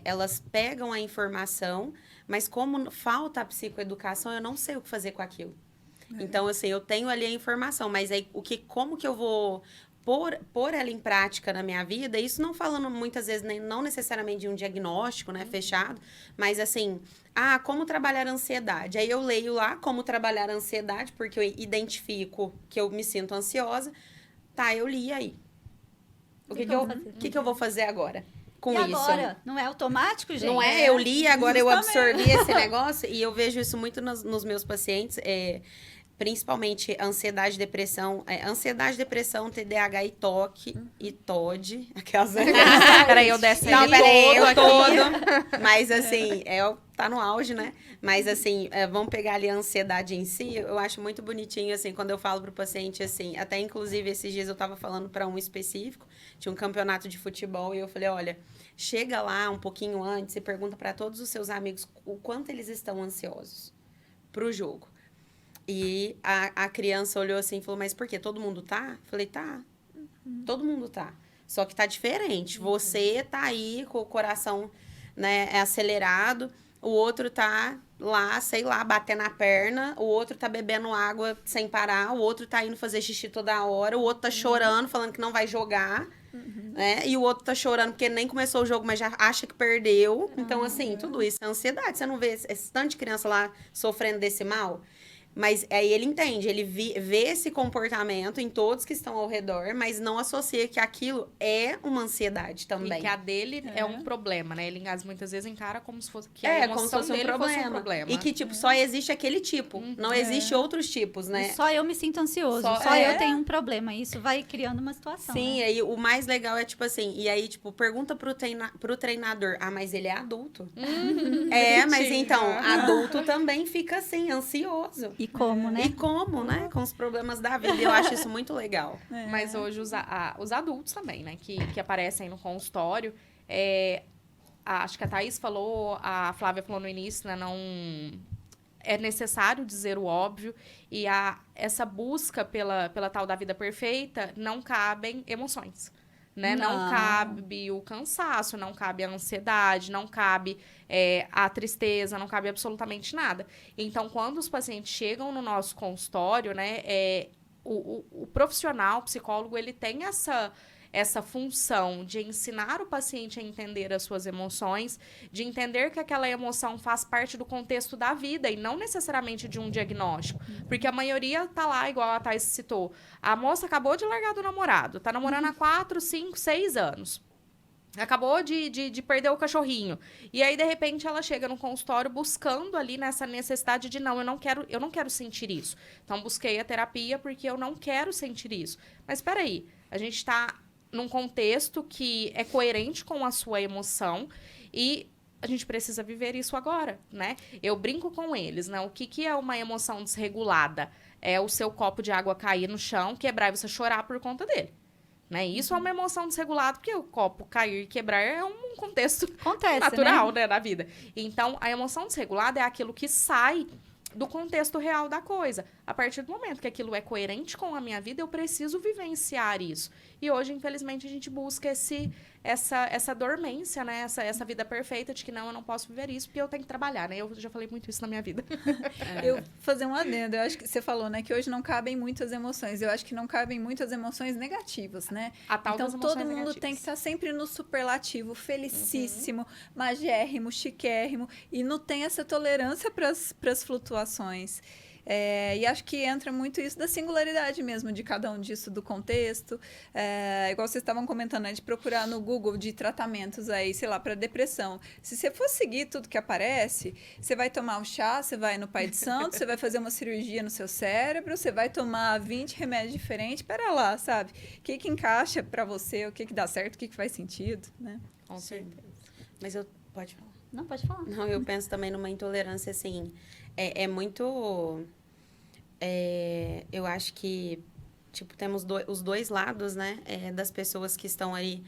elas pegam a informação, mas como falta a psicoeducação, eu não sei o que fazer com aquilo. Então, assim, eu tenho ali a informação, mas aí como que eu vou pôr ela em prática na minha vida? Isso não falando muitas vezes, não necessariamente de um diagnóstico, né, fechado, mas assim, como trabalhar a ansiedade? Aí eu leio lá como trabalhar a ansiedade, porque eu identifico que eu me sinto ansiosa. Tá, eu li aí. O que eu vou fazer agora com e isso? agora? Não é automático, gente? Não é? Eu li, agora eu Justamente. absorvi esse negócio. E eu vejo isso muito nos meus pacientes, principalmente ansiedade, depressão, TDAH e TOC e TOD. Aquelas... Peraí, eu desço Não, ele peraí, eu todo aqui. todo. Mas assim, tá no auge, né? Mas assim, vamos pegar ali a ansiedade em si. Eu acho muito bonitinho, assim, quando eu falo pro paciente, assim, até inclusive esses dias eu tava falando para um específico, tinha um campeonato de futebol, e eu falei, olha, chega lá um pouquinho antes e pergunta para todos os seus amigos o quanto eles estão ansiosos pro jogo. E a criança olhou assim e falou, mas por quê? Todo mundo tá? Falei, tá. Todo mundo tá. Só que tá diferente. Você tá aí com o coração, né, acelerado. O outro tá lá, sei lá, batendo a perna. O outro tá bebendo água sem parar. O outro tá indo fazer xixi toda hora. O outro tá chorando, falando que não vai jogar. Né? E o outro tá chorando porque nem começou o jogo, mas já acha que perdeu. Então, assim, tudo isso é ansiedade. Você não vê esse tanto de criança lá sofrendo desse mal? Mas aí ele entende, ele vê esse comportamento em todos que estão ao redor, mas não associa que aquilo é uma ansiedade também. E que a dele é um problema, né? Ele muitas vezes encara como se fosse que a como se emoção fosse dele fosse um problema. E que, tipo, só existe aquele tipo. Não existe outros tipos, né? E só eu me sinto ansioso. Só eu tenho um problema. Isso vai criando uma situação. Sim, né? aí o mais legal é, tipo assim, e aí, tipo, pergunta pro treinador, mas ele é adulto. Mas então, adulto também fica assim, ansioso. E como, né? E como, né? Com os problemas da vida. Eu acho isso muito legal. Mas hoje os adultos também, né? Que aparecem no consultório. Acho que a Thaís falou, a Flávia falou no início, né? Não é necessário dizer o óbvio. E essa busca pela tal da vida perfeita, não cabem emoções. Né? Não cabe o cansaço, não cabe a ansiedade, não cabe a tristeza, não cabe absolutamente nada. Então, quando os pacientes chegam no nosso consultório, né, o profissional, o psicólogo, ele tem essa função de ensinar o paciente a entender as suas emoções, de entender que aquela emoção faz parte do contexto da vida e não necessariamente de um diagnóstico. Porque a maioria tá lá, igual a Thais citou. A moça acabou de largar do namorado, tá namorando há 4, 5, 6 anos. Acabou de perder o cachorrinho. E aí, de repente, ela chega no consultório buscando ali nessa necessidade de eu não quero sentir isso. Então, busquei a terapia porque eu não quero sentir isso. Mas, espera aí, a gente está num contexto que é coerente com a sua emoção e a gente precisa viver isso agora, né? Eu brinco com eles, né? O que é uma emoção desregulada? É o seu copo de água cair no chão, quebrar e você chorar por conta dele. Né? Isso é uma emoção desregulada, porque o copo cair e quebrar é um contexto natural, né, da vida. Então, a emoção desregulada é aquilo que sai do contexto real da coisa. A partir do momento que aquilo é coerente com a minha vida, eu preciso vivenciar isso. E hoje, infelizmente, a gente busca essa dormência, né? Essa vida perfeita de que não, eu não posso viver isso, porque eu tenho que trabalhar, né? Eu já falei muito isso na minha vida. Eu fazer um adendo, eu acho que você falou, né, que hoje não cabem muitas emoções. Eu acho que não cabem muitas emoções negativas, né? A tal Então das todo emoções mundo negativas. tem que estar sempre no superlativo, felicíssimo, magérrimo, chiquérrimo, e não tem essa tolerância para as flutuações. E acho que entra muito isso da singularidade mesmo de cada um disso, do contexto. Igual vocês estavam comentando, né, de procurar no Google de tratamentos aí, sei lá, para depressão. Se você for seguir tudo que aparece, você vai tomar um chá, você vai no Pai de Santo, você vai fazer uma cirurgia no seu cérebro, você vai tomar 20 remédios diferentes. Pera lá, sabe? O que encaixa para você, o que dá certo, o que faz sentido, né? Com certeza. Mas pode falar. Não, pode falar. Não, eu penso também numa intolerância, assim, é muito... eu acho que, tipo, temos os dois lados, né? Das pessoas que estão aí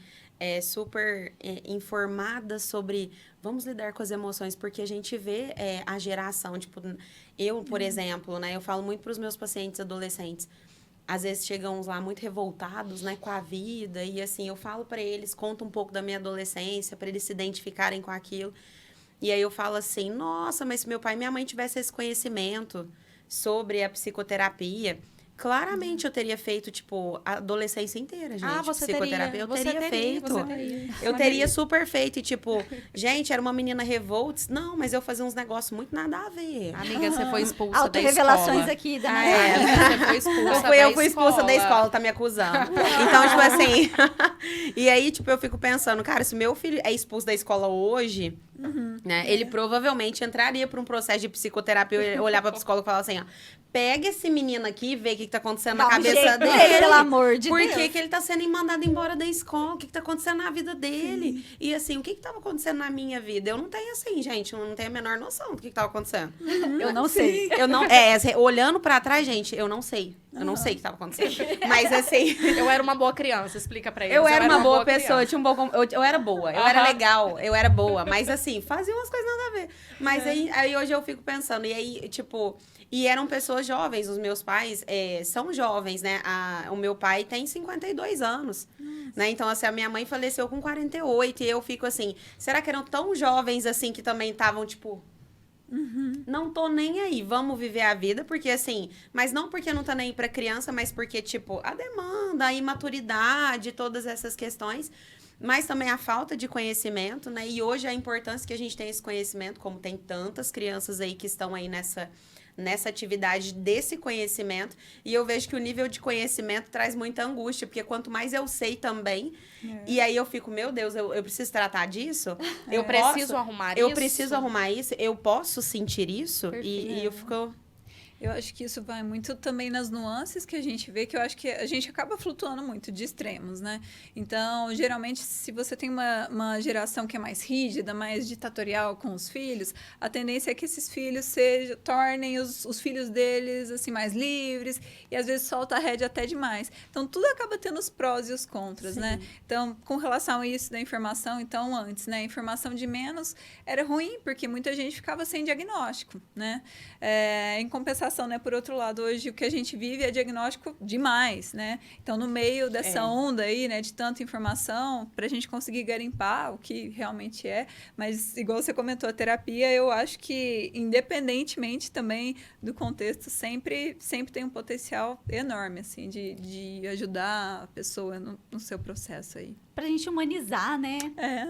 super informadas sobre vamos lidar com as emoções, porque a gente vê a geração, tipo, eu, por exemplo, né? Eu falo muito para os meus pacientes adolescentes, às vezes chegam uns lá muito revoltados, né, com a vida, e assim, eu falo para eles, conto um pouco da minha adolescência, para eles se identificarem com aquilo. E aí eu falo assim, nossa, mas se meu pai e minha mãe tivessem esse conhecimento sobre a psicoterapia, claramente eu teria feito, tipo, a adolescência inteira, gente. Você psicoterapia, teria. eu teria feito. Você teria. Eu teria super feito. E, tipo, gente, era uma menina revolts. Não, mas eu fazia uns negócios muito nada a ver. Amiga, você foi expulsa da Autorrevelações escola. aqui da Você foi expulsa Eu fui expulsa da escola, tá me acusando. Então, tipo assim... E aí, tipo, eu fico pensando, cara, se meu filho é expulso da escola hoje... Né? Ele provavelmente entraria para um processo de psicoterapia. Eu olhar para a psicóloga e falar assim, ó, pega esse menino aqui e vê o que tá acontecendo na cabeça dele. Pelo amor de Por Deus. que ele tá sendo mandado embora da escola? O que tá acontecendo na vida dele? Sim. E assim, o que tava acontecendo na minha vida? Eu não tenho assim, gente, eu não tenho a menor noção do que tava acontecendo. Eu não sei. Eu não, olhando para trás, gente, eu não sei. Eu não sei o que tava acontecendo. Mas assim... Eu era uma boa criança, explica pra eles. Eu era uma boa pessoa, criança. eu era boa, eu era legal, eu era boa. Mas assim, fazia umas coisas nada a ver. Mas aí hoje eu fico pensando, e aí, tipo... E eram pessoas jovens, os meus pais são jovens, né? O meu pai tem 52 anos, né? Então, assim, a minha mãe faleceu com 48, e eu fico assim, será que eram tão jovens, assim, que também estavam, tipo... Não tô nem aí, vamos viver a vida, porque assim, mas não porque não tá nem aí pra criança, mas porque, tipo, a demanda, a imaturidade, todas essas questões, mas também a falta de conhecimento, né? E hoje a importância que a gente tem esse conhecimento, como tem tantas crianças aí que estão aí nessa atividade desse conhecimento, e eu vejo que o nível de conhecimento traz muita angústia, porque quanto mais eu sei também, e aí eu fico, meu Deus, eu preciso tratar disso? Eu preciso arrumar isso? Eu preciso arrumar isso? Eu posso sentir isso? E eu fico... Eu acho que isso vai muito também nas nuances que a gente vê, que eu acho que a gente acaba flutuando muito de extremos, né? Então, geralmente, se você tem uma geração que é mais rígida, mais ditatorial com os filhos, a tendência é que esses filhos tornem os filhos deles, assim, mais livres, e às vezes solta a rédea até demais. Então, tudo acaba tendo os prós e os contras, né? Então, com relação a isso da informação, então, antes, né? A informação de menos era ruim, porque muita gente ficava sem diagnóstico, né? Em compensação, né? Por outro lado, hoje o que a gente vive é diagnóstico demais, né? Então, no meio dessa onda aí, né, de tanta informação, para a gente conseguir garimpar o que realmente é, mas igual você comentou, a terapia, eu acho que independentemente também do contexto, sempre tem um potencial enorme, assim, de ajudar a pessoa no seu processo aí. Pra gente humanizar, né?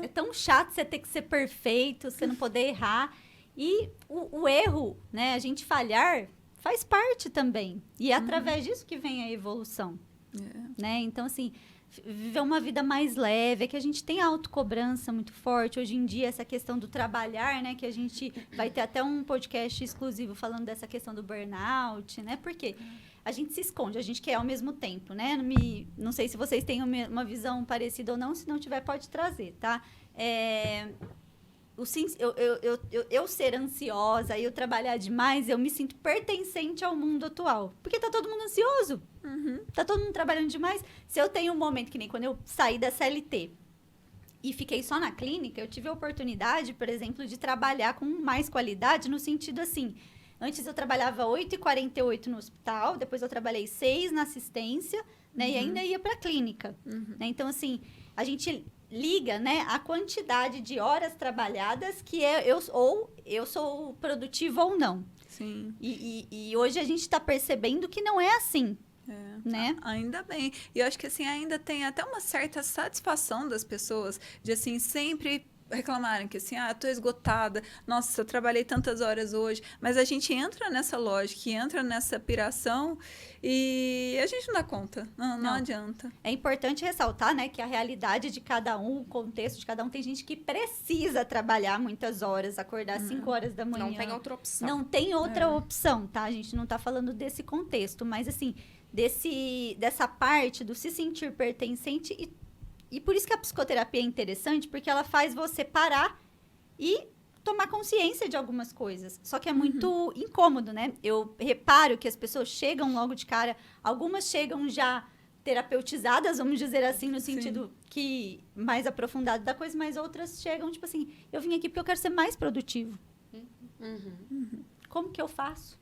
É tão chato você ter que ser perfeito, você não poder errar. E o erro, né, a gente falhar, faz parte também. E é através disso que vem a evolução. Né? Então, assim, viver uma vida mais leve, é que a gente tem a autocobrança muito forte. Hoje em dia, essa questão do trabalhar, né, que a gente vai ter até um podcast exclusivo falando dessa questão do burnout, né? Porque a gente se esconde, a gente quer ao mesmo tempo, né? Não sei se vocês têm uma visão parecida ou não, se não tiver, pode trazer, tá? Eu ser ansiosa e eu trabalhar demais, eu me sinto pertencente ao mundo atual. Porque tá todo mundo ansioso. Tá todo mundo trabalhando demais. Se eu tenho um momento, que nem quando eu saí da CLT e fiquei só na clínica, eu tive a oportunidade, por exemplo, de trabalhar com mais qualidade, no sentido assim, antes eu trabalhava 8h48 no hospital, depois eu trabalhei 6 na assistência, né? E ainda ia para a clínica, né? Então, assim, a gente liga, né, a quantidade de horas trabalhadas que eu sou produtiva ou não. Sim. E hoje a gente está percebendo que não é assim, né? Ainda bem. E eu acho que, assim, ainda tem até uma certa satisfação das pessoas de, assim, sempre reclamarem que, assim, tô esgotada, nossa, eu trabalhei tantas horas hoje, mas a gente entra nessa lógica, entra nessa piração e a gente não dá conta, não adianta. É importante ressaltar, né, que a realidade de cada um, o contexto de cada um, tem gente que precisa trabalhar muitas horas, acordar 5 horas da manhã. Não tem outra opção. Não tem outra opção, tá? A gente não tá falando desse contexto, mas, assim, dessa parte do se sentir pertencente e por isso que a psicoterapia é interessante, porque ela faz você parar e tomar consciência de algumas coisas. Só que é muito incômodo, né? Eu reparo que as pessoas chegam logo de cara, algumas chegam já terapeutizadas, vamos dizer assim, no sentido que mais aprofundado da coisa, mas outras chegam, tipo assim, eu vim aqui porque eu quero ser mais produtivo. Como que eu faço?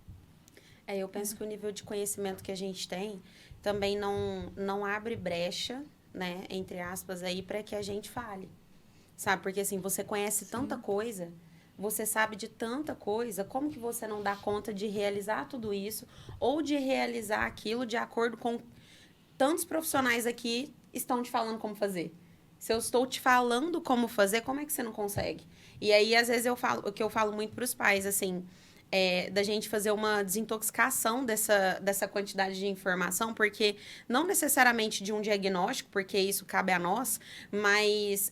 Eu penso que o nível de conhecimento que a gente tem também não abre brecha, né, entre aspas, aí, para que a gente fale, sabe? Porque, assim, você conhece tanta coisa, você sabe de tanta coisa, como que você não dá conta de realizar tudo isso ou de realizar aquilo de acordo com tantos profissionais aqui estão te falando como fazer? Se eu estou te falando como fazer, como é que você não consegue? E aí, às vezes, o que eu falo muito para os pais, assim, da gente fazer uma desintoxicação dessa quantidade de informação, porque não necessariamente de um diagnóstico, porque isso cabe a nós, mas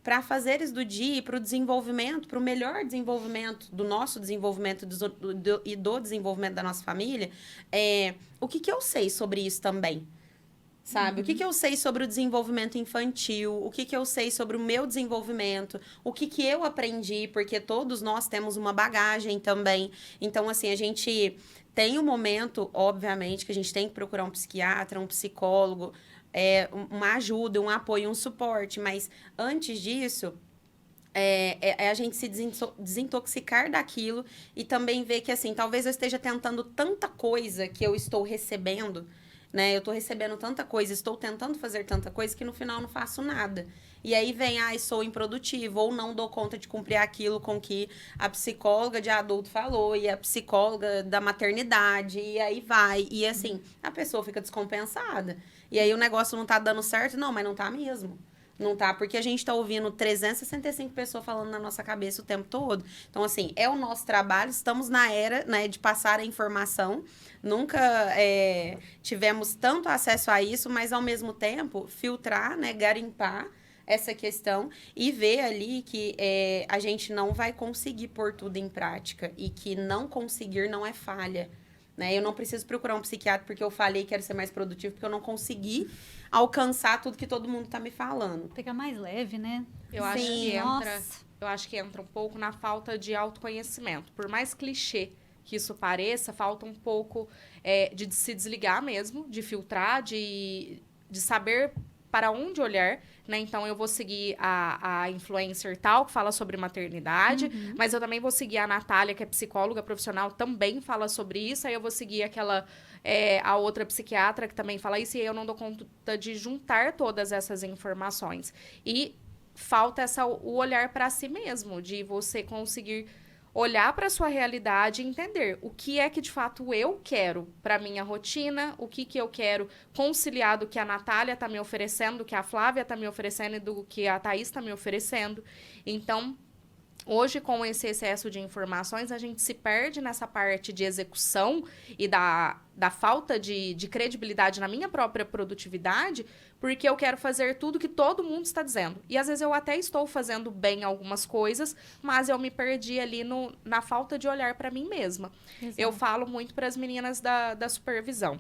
para fazeres do dia e para o desenvolvimento, para o melhor desenvolvimento do nosso desenvolvimento e do desenvolvimento da nossa família, o que eu sei sobre isso também? Sabe? O que eu sei sobre o desenvolvimento infantil? O que eu sei sobre o meu desenvolvimento? O que eu aprendi? Porque todos nós temos uma bagagem também. Então, assim, a gente tem um momento, obviamente, que a gente tem que procurar um psiquiatra, um psicólogo, uma ajuda, um apoio, um suporte. Mas, antes disso, a gente se desintoxicar daquilo e também ver que, assim, talvez eu esteja tentando tanta coisa que eu estou recebendo, né? Eu estou recebendo tanta coisa, estou tentando fazer tanta coisa que no final eu não faço nada. E aí vem, sou improdutivo, ou não dou conta de cumprir aquilo com que a psicóloga de adulto falou, e a psicóloga da maternidade, e aí vai. E assim, a pessoa fica descompensada. E aí o negócio não tá dando certo? Não, mas não tá mesmo. Não tá, porque a gente tá ouvindo 365 pessoas falando na nossa cabeça o tempo todo. Então, assim, é o nosso trabalho, estamos na era, né, de passar a informação. Nunca tivemos tanto acesso a isso, mas, ao mesmo tempo, filtrar, né, garimpar essa questão e ver ali que a gente não vai conseguir pôr tudo em prática e que não conseguir não é falha. Né? Eu não preciso procurar um psiquiatra porque eu falei que quero ser mais produtivo, porque eu não consegui alcançar tudo que todo mundo tá me falando. Pegar mais leve, né? Eu acho que entra um pouco na falta de autoconhecimento. Por mais clichê que isso pareça, falta um pouco de se desligar mesmo, de filtrar, de saber para onde olhar, né? Então, eu vou seguir a influencer tal, que fala sobre maternidade, mas eu também vou seguir a Natália, que é psicóloga profissional, também fala sobre isso, aí eu vou seguir a outra psiquiatra, que também fala isso, e aí eu não dou conta de juntar todas essas informações. E falta o olhar para si mesmo, de você conseguir olhar para a sua realidade e entender o que é que, de fato, eu quero para minha rotina, o que eu quero conciliar do que a Natália está me oferecendo, do que a Flávia está me oferecendo e do que a Thaís está me oferecendo. Então, hoje, com esse excesso de informações, a gente se perde nessa parte de execução e da falta de credibilidade na minha própria produtividade, porque eu quero fazer tudo que todo mundo está dizendo. E, às vezes, eu até estou fazendo bem algumas coisas, mas eu me perdi ali na falta de olhar para mim mesma. Exato. Eu falo muito para as meninas da supervisão,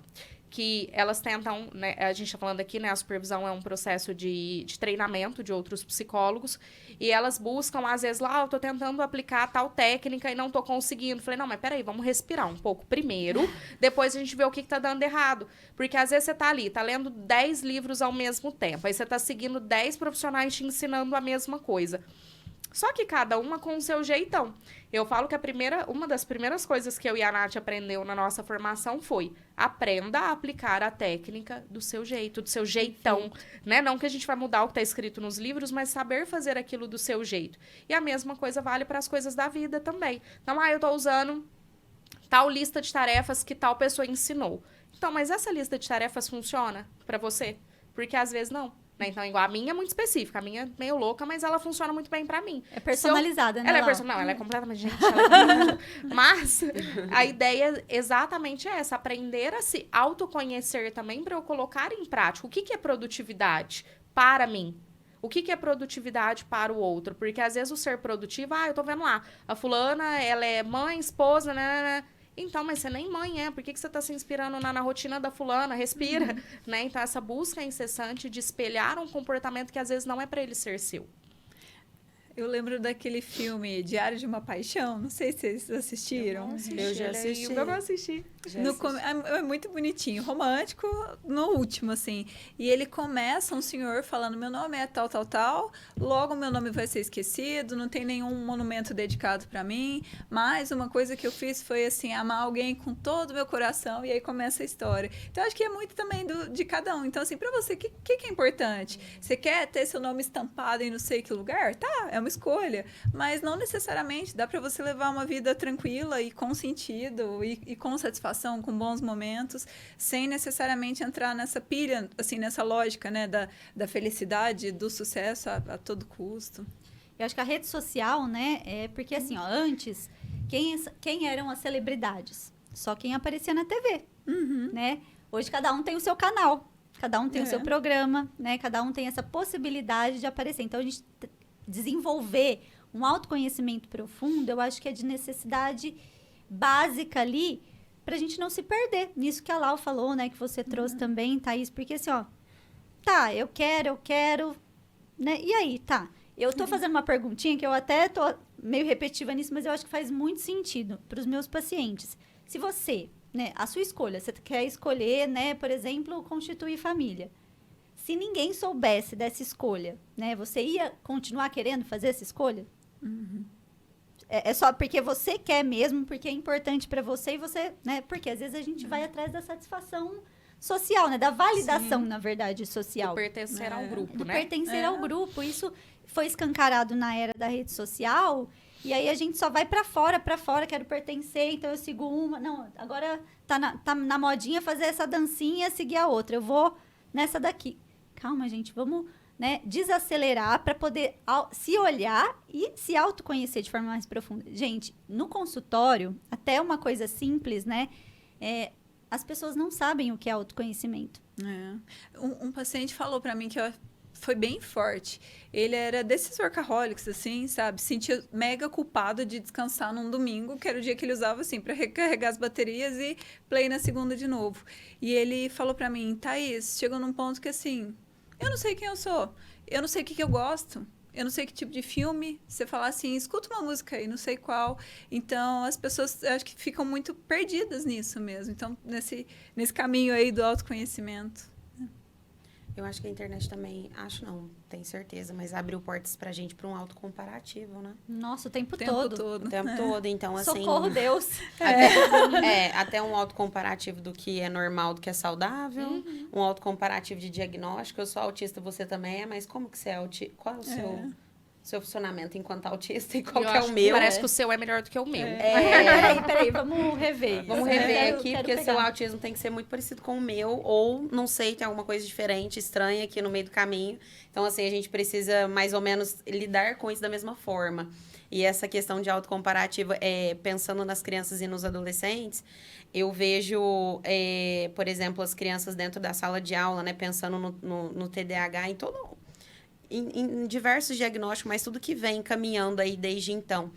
que elas tentam, né, a gente está falando aqui, né, a supervisão é um processo de treinamento de outros psicólogos, e elas buscam, às vezes, lá, eu estou tentando aplicar tal técnica e não estou conseguindo. Falei, não, mas peraí, vamos respirar um pouco primeiro, depois a gente vê o que está dando errado. Porque, às vezes, você está ali, está lendo 10 livros ao mesmo tempo, aí você está seguindo 10 profissionais te ensinando a mesma coisa. Só que cada uma com o seu jeitão. Eu falo que uma das primeiras coisas que eu e a Nath aprendeu na nossa formação foi: aprenda a aplicar a técnica do seu jeito, do seu jeitão, né? Não que a gente vai mudar o que está escrito nos livros, mas saber fazer aquilo do seu jeito. E a mesma coisa vale para as coisas da vida também. Então, eu tô usando tal lista de tarefas que tal pessoa ensinou. Então, mas essa lista de tarefas funciona para você? Porque às vezes não. Né? Então, igual a minha é muito específica, a minha é meio louca, mas ela funciona muito bem pra mim. É personalizada, né? Ela é personalizada. Não, ela é completamente, gente, ela é completamente... Mas a ideia exatamente é essa, aprender a se autoconhecer também para eu colocar em prática. O que é produtividade para mim? O que é produtividade para o outro? Porque às vezes o ser produtivo, eu tô vendo lá, a fulana, ela é mãe, esposa, né? Então, mas você nem mãe é. Por que você está se inspirando na rotina da fulana? Respira, né? Então, essa busca incessante de espelhar um comportamento que às vezes não é para ele ser seu. Eu lembro daquele filme Diário de uma Paixão. Não sei se vocês assistiram. Eu já assisti. Eu não assisti. É muito bonitinho, romântico, no último, assim. E ele começa, um senhor falando, meu nome é tal, tal, tal, logo meu nome vai ser esquecido, não tem nenhum monumento dedicado para mim, mas uma coisa que eu fiz foi, assim, amar alguém com todo o meu coração, e aí começa a história. Então, acho que é muito também de cada um. Então, assim, para você, o que é importante? Você quer ter seu nome estampado em não sei que lugar? Tá, é uma escolha, mas não necessariamente. Dá para você levar uma vida tranquila e com sentido e com satisfação, com bons momentos, sem necessariamente entrar nessa pilha, assim, nessa lógica, né, da felicidade, do sucesso a todo custo. Eu acho que a rede social, né, porque assim, antes, quem eram as celebridades? Só quem aparecia na TV, né? Hoje cada um tem o seu canal, cada um tem o seu programa, né? Cada um tem essa possibilidade de aparecer. Então, a gente desenvolver um autoconhecimento profundo, eu acho que é de necessidade básica ali, pra gente não se perder nisso que a Lau falou, né? Que você trouxe também, Thaís, porque assim, tá, eu quero, né? E aí, tá. Eu tô fazendo uma perguntinha que eu até tô meio repetitiva nisso, mas eu acho que faz muito sentido pros meus pacientes. Se você, né, a sua escolha, você quer escolher, né, por exemplo, constituir família. Se ninguém soubesse dessa escolha, né, você ia continuar querendo fazer essa escolha? É só porque você quer mesmo, porque é importante para você e você, né? Porque às vezes a gente vai atrás da satisfação social, né? Da validação, na verdade, social. Do pertencer ao grupo, Do né? pertencer ao grupo. Isso foi escancarado na era da rede social. E aí a gente só vai para fora, quero pertencer, então eu sigo uma. Não, agora tá na modinha fazer essa dancinha, seguir a outra. Eu vou nessa daqui. Calma, gente, vamos, né, desacelerar para poder se olhar e se autoconhecer de forma mais profunda. Gente, no consultório, até uma coisa simples, né? As pessoas não sabem o que é autoconhecimento. Um paciente falou para mim que foi bem forte. Ele era desses workaholics, assim, sabe? Sentia mega culpado de descansar num domingo, que era o dia que ele usava, assim, para recarregar as baterias e play na segunda de novo. E ele falou para mim, Thaís, chegou num ponto que, assim, eu não sei quem eu sou, eu não sei o que eu gosto, eu não sei que tipo de filme. Você falar assim, escuta uma música aí, não sei qual. Então, as pessoas, acho que ficam muito perdidas nisso mesmo. Então, nesse caminho aí do autoconhecimento. Eu acho que a internet também, tenho certeza, mas abriu portas pra gente para um autocomparativo, né? Nossa, o tempo O todo. tempo todo, então assim... Socorro, Deus! Até um autocomparativo do que é normal, do que é saudável, um autocomparativo de diagnóstico. Eu sou autista, você também é, mas como que você é autista? Qual é o seu funcionamento enquanto autista e qual que é o meu? Parece que o seu é melhor do que o meu. Peraí, vamos rever. Vamos rever aqui, porque seu autismo tem que ser muito parecido com o meu, ou, não sei, tem alguma coisa diferente, estranha aqui no meio do caminho. Então, assim, a gente precisa, mais ou menos, lidar com isso da mesma forma. E essa questão de autocomparativo, pensando nas crianças e nos adolescentes, eu vejo, por exemplo, as crianças dentro da sala de aula, né, pensando no TDAH, em diversos diagnósticos, mas tudo que vem caminhando aí desde então,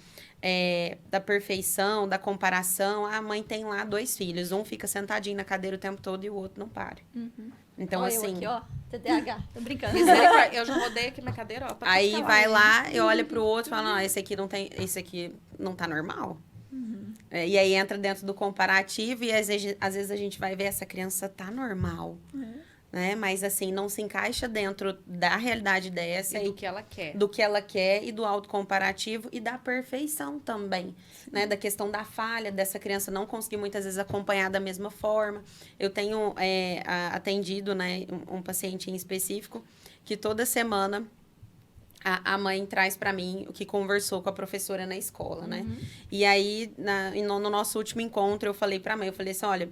da perfeição, da comparação. A mãe tem lá 2 filhos, um fica sentadinho na cadeira o tempo todo e o outro não para. Então, Olha assim... eu aqui, TDAH, tô brincando. Eu já rodei aqui minha cadeira, ó. Aí vai lá, eu olho pro outro e falo, não, esse aqui não tá normal. E aí entra dentro do comparativo e às vezes a gente vai ver, essa criança tá normal. né? Mas, assim, não se encaixa dentro da realidade dessa E do que ela quer. do que ela quer e do autocomparativo e da perfeição também, né? Da questão da falha, dessa criança não conseguir muitas vezes acompanhar da mesma forma. Eu tenho atendido, né, um paciente em específico que toda semana a mãe traz para mim o que conversou com a professora na escola, né? E aí, no nosso último encontro, eu falei pra mãe, eu falei assim, olha,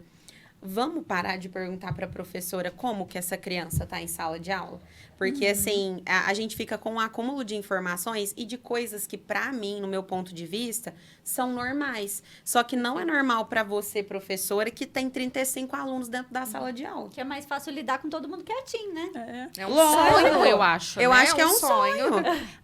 vamos parar de perguntar para a professora como que essa criança está em sala de aula? Porque, assim, a gente fica com um acúmulo de informações e de coisas que, para mim, no meu ponto de vista, são normais. Só que não é normal para você, professora, que tem 35 alunos dentro da sala de aula. Que é mais fácil lidar com todo mundo quietinho, né? É um Lógico. sonho, eu acho. Eu né? acho que é um sonho.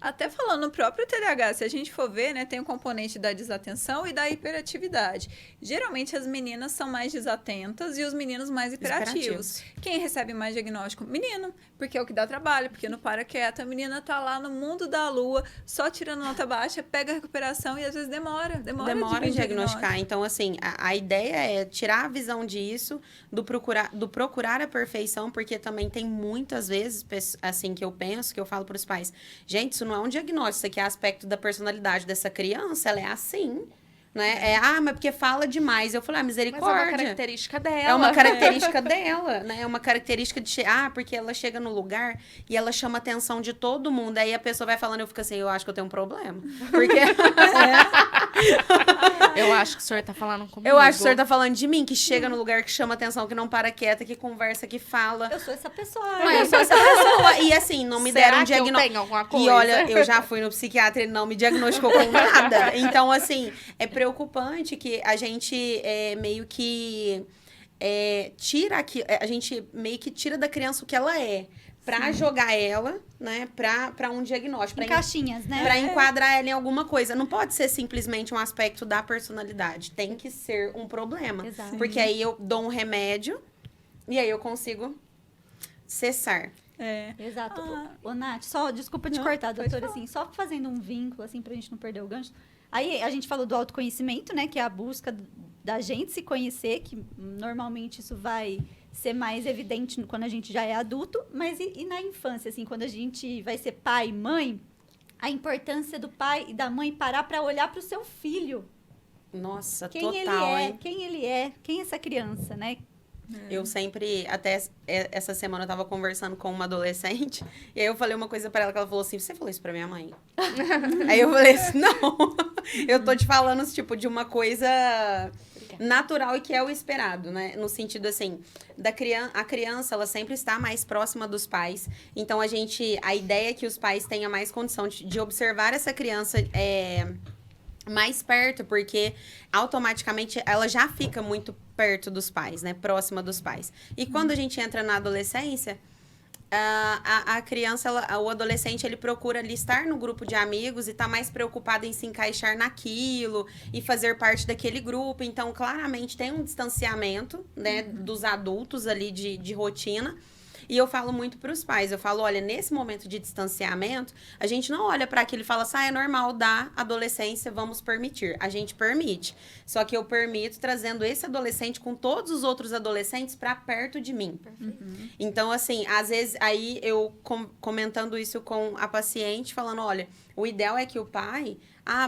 Até falando no próprio TDAH, se a gente for ver, né, tem o componente da desatenção e da hiperatividade. Geralmente as meninas são mais desatentas e os meninos mais hiperativos. Quem recebe mais diagnóstico? Menino, porque é o que dá trabalho, porque não para quieta. A menina tá lá no mundo da lua, só tirando nota baixa, pega a recuperação e às vezes demora Demora de a diagnosticar. Então, assim, a ideia é tirar a visão disso, do procurar a perfeição, porque também tem muitas vezes, assim, que eu penso, que eu falo para os pais, gente, isso não é um diagnóstico, isso aqui é aspecto da personalidade dessa criança, ela é assim, né? Mas porque fala demais. Eu falei, Mas misericórdia. é uma característica dela. É uma característica dela, né? É uma característica de... porque ela chega no lugar e ela chama a atenção de todo mundo. Aí a pessoa vai falando, eu fico assim, eu acho que eu tenho um problema. Porque... Eu acho que o senhor tá falando comigo. Eu acho que o senhor tá falando de mim, que chega no lugar, que chama atenção, que não para quieta, que conversa, que fala. Eu sou essa pessoa. Eu sou essa pessoa. E assim, não me deram um Será que eu diagnóstico. tenho alguma coisa? E olha, eu já fui no psiquiatra e ele não me diagnosticou com nada. Então, assim, é preocupante que a gente meio que tira aqui, a gente meio que tira da criança o que ela é. Pra jogar ela, né, pra um diagnóstico. Em caixinhas, né? Pra enquadrar ela em alguma coisa. Não pode ser simplesmente um aspecto da personalidade. Tem que ser um problema. Exato. Porque aí eu dou um remédio e aí eu consigo cessar. Exato. Ah. Ô, Nath, só, desculpa te Não, cortar, pode doutora, falar. assim, só fazendo um vínculo, assim, pra gente não perder o gancho. Aí, a gente falou do autoconhecimento, né, que é a busca da gente se conhecer, que normalmente isso vai ser mais evidente quando a gente já é adulto, mas e na infância, assim, quando a gente vai ser pai e mãe, a importância do pai e da mãe parar pra olhar pro seu filho. Nossa, Quem total, ele é, quem é essa criança, né? Eu sempre, até essa semana eu tava conversando com uma adolescente, e aí eu falei uma coisa pra ela, que ela falou assim, você falou isso pra minha mãe? Aí eu falei assim, não, eu tô te falando, tipo, de uma coisa natural e que é o esperado, né? No sentido, assim, a criança, ela sempre está mais próxima dos pais, então a ideia é que os pais tenham mais condição de observar essa criança mais perto, porque automaticamente ela já fica muito perto dos pais, né? Próxima dos pais. E quando a gente entra na adolescência, a criança, o adolescente, ele procura ali estar no grupo de amigos e tá mais preocupado em se encaixar naquilo e fazer parte daquele grupo. Então, claramente, tem um distanciamento, né? Dos adultos ali de rotina. E eu falo muito para os pais, eu falo, olha, nesse momento de distanciamento, a gente não olha para aquilo e fala assim, é normal da adolescência, vamos permitir. A gente permite. Só que eu permito trazendo esse adolescente com todos os outros adolescentes para perto de mim. Então, assim, às vezes, aí eu comentando isso com a paciente, falando, olha, o ideal é que o pai,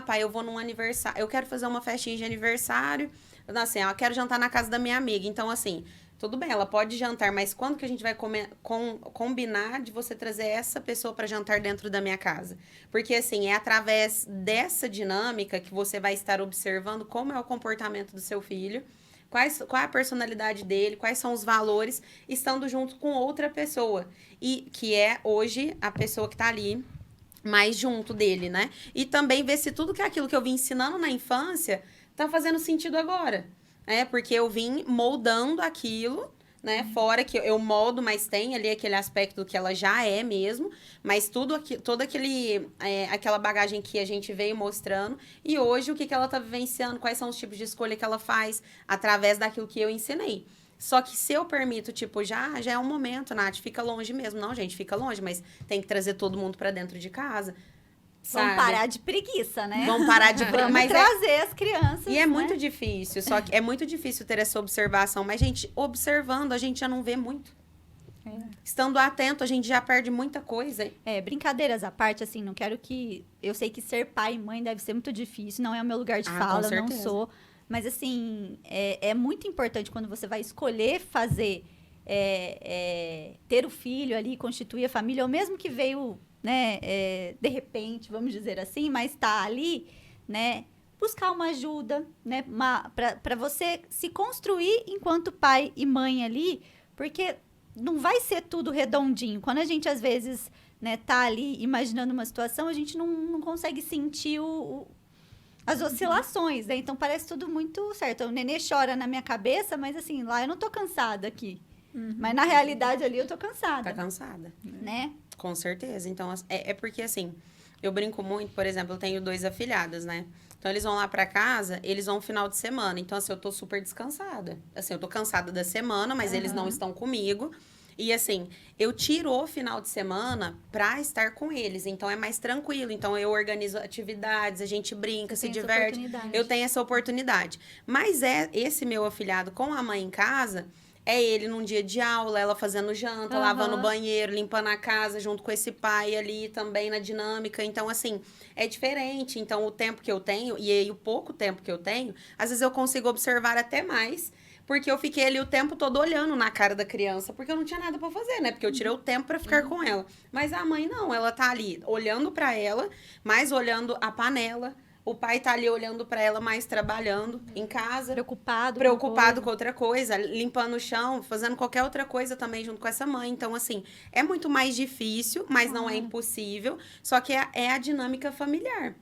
pai, eu vou num aniversário, eu quero fazer uma festinha de aniversário, assim, eu quero jantar na casa da minha amiga. Então, assim, tudo bem, ela pode jantar, mas quando que a gente vai combinar de você trazer essa pessoa para jantar dentro da minha casa? Porque, assim, é através dessa dinâmica que você vai estar observando como é o comportamento do seu filho, qual é a personalidade dele, quais são os valores, estando junto com outra pessoa. E que é, hoje, a pessoa que tá ali mais junto dele, né? E também ver se tudo que é aquilo que eu vim ensinando na infância tá fazendo sentido agora. Porque eu vim moldando aquilo, né? Fora que eu moldo, mas tem ali aquele aspecto que ela já é mesmo, mas toda aquela bagagem que a gente veio mostrando. E hoje, o que ela tá vivenciando, quais são os tipos de escolha que ela faz através daquilo que eu ensinei. Só que se eu permito, tipo, já é um momento, Nath, fica longe mesmo. Não, gente, fica longe, mas tem que trazer todo mundo pra dentro de casa. Vamos parar de preguiça, né? Vamos parar de preguiça. Vamos trazer as crianças. E é né? muito difícil, só que é muito difícil ter essa observação. Mas, gente, observando, a gente já não vê muito. Estando atento, a gente já perde muita coisa. Brincadeiras à parte, assim, não quero que... Eu sei que ser pai e mãe deve ser muito difícil, não é o meu lugar de fala, eu não sou. Mas, assim, é muito importante quando você vai escolher fazer, ter o filho ali, constituir a família, ou mesmo que veio, né, de repente, vamos dizer assim, mas tá ali, né, buscar uma ajuda, né, para você se construir enquanto pai e mãe ali, porque não vai ser tudo redondinho. Quando a gente, às vezes, né, tá ali imaginando uma situação, a gente não consegue sentir as oscilações, né? Então, parece tudo muito certo. O nenê chora na minha cabeça, mas assim, lá eu não tô cansada aqui. Mas na realidade ali eu tô cansada. Tá cansada. Né? Com certeza. Então, é porque assim, eu brinco muito, por exemplo, eu tenho 2 afilhados, né? Então, eles vão lá pra casa, eles vão no final de semana. Então, assim, eu tô super descansada. Assim, eu tô cansada da semana, mas eles não estão comigo. E, assim, eu tiro o final de semana pra estar com eles. Então, é mais tranquilo. Então, eu organizo atividades, a gente brinca, se diverte. Eu tenho essa oportunidade. Mas esse meu afilhado com a mãe em casa... É ele num dia de aula, ela fazendo janta, lavando o banheiro, limpando a casa, junto com esse pai ali também na dinâmica. Então, assim, é diferente. Então, o tempo que eu tenho, e aí o pouco tempo que eu tenho, às vezes eu consigo observar até mais, porque eu fiquei ali o tempo todo olhando na cara da criança, porque eu não tinha nada pra fazer, né? Porque eu tirei o tempo pra ficar com ela. Mas a mãe não, ela tá ali olhando pra ela, mais olhando a panela. O pai tá ali olhando pra ela, mais trabalhando em casa. Preocupado com outra coisa. Limpando o chão, fazendo qualquer outra coisa também junto com essa mãe. Então, assim, é muito mais difícil, mas não é impossível. Só que é a dinâmica familiar.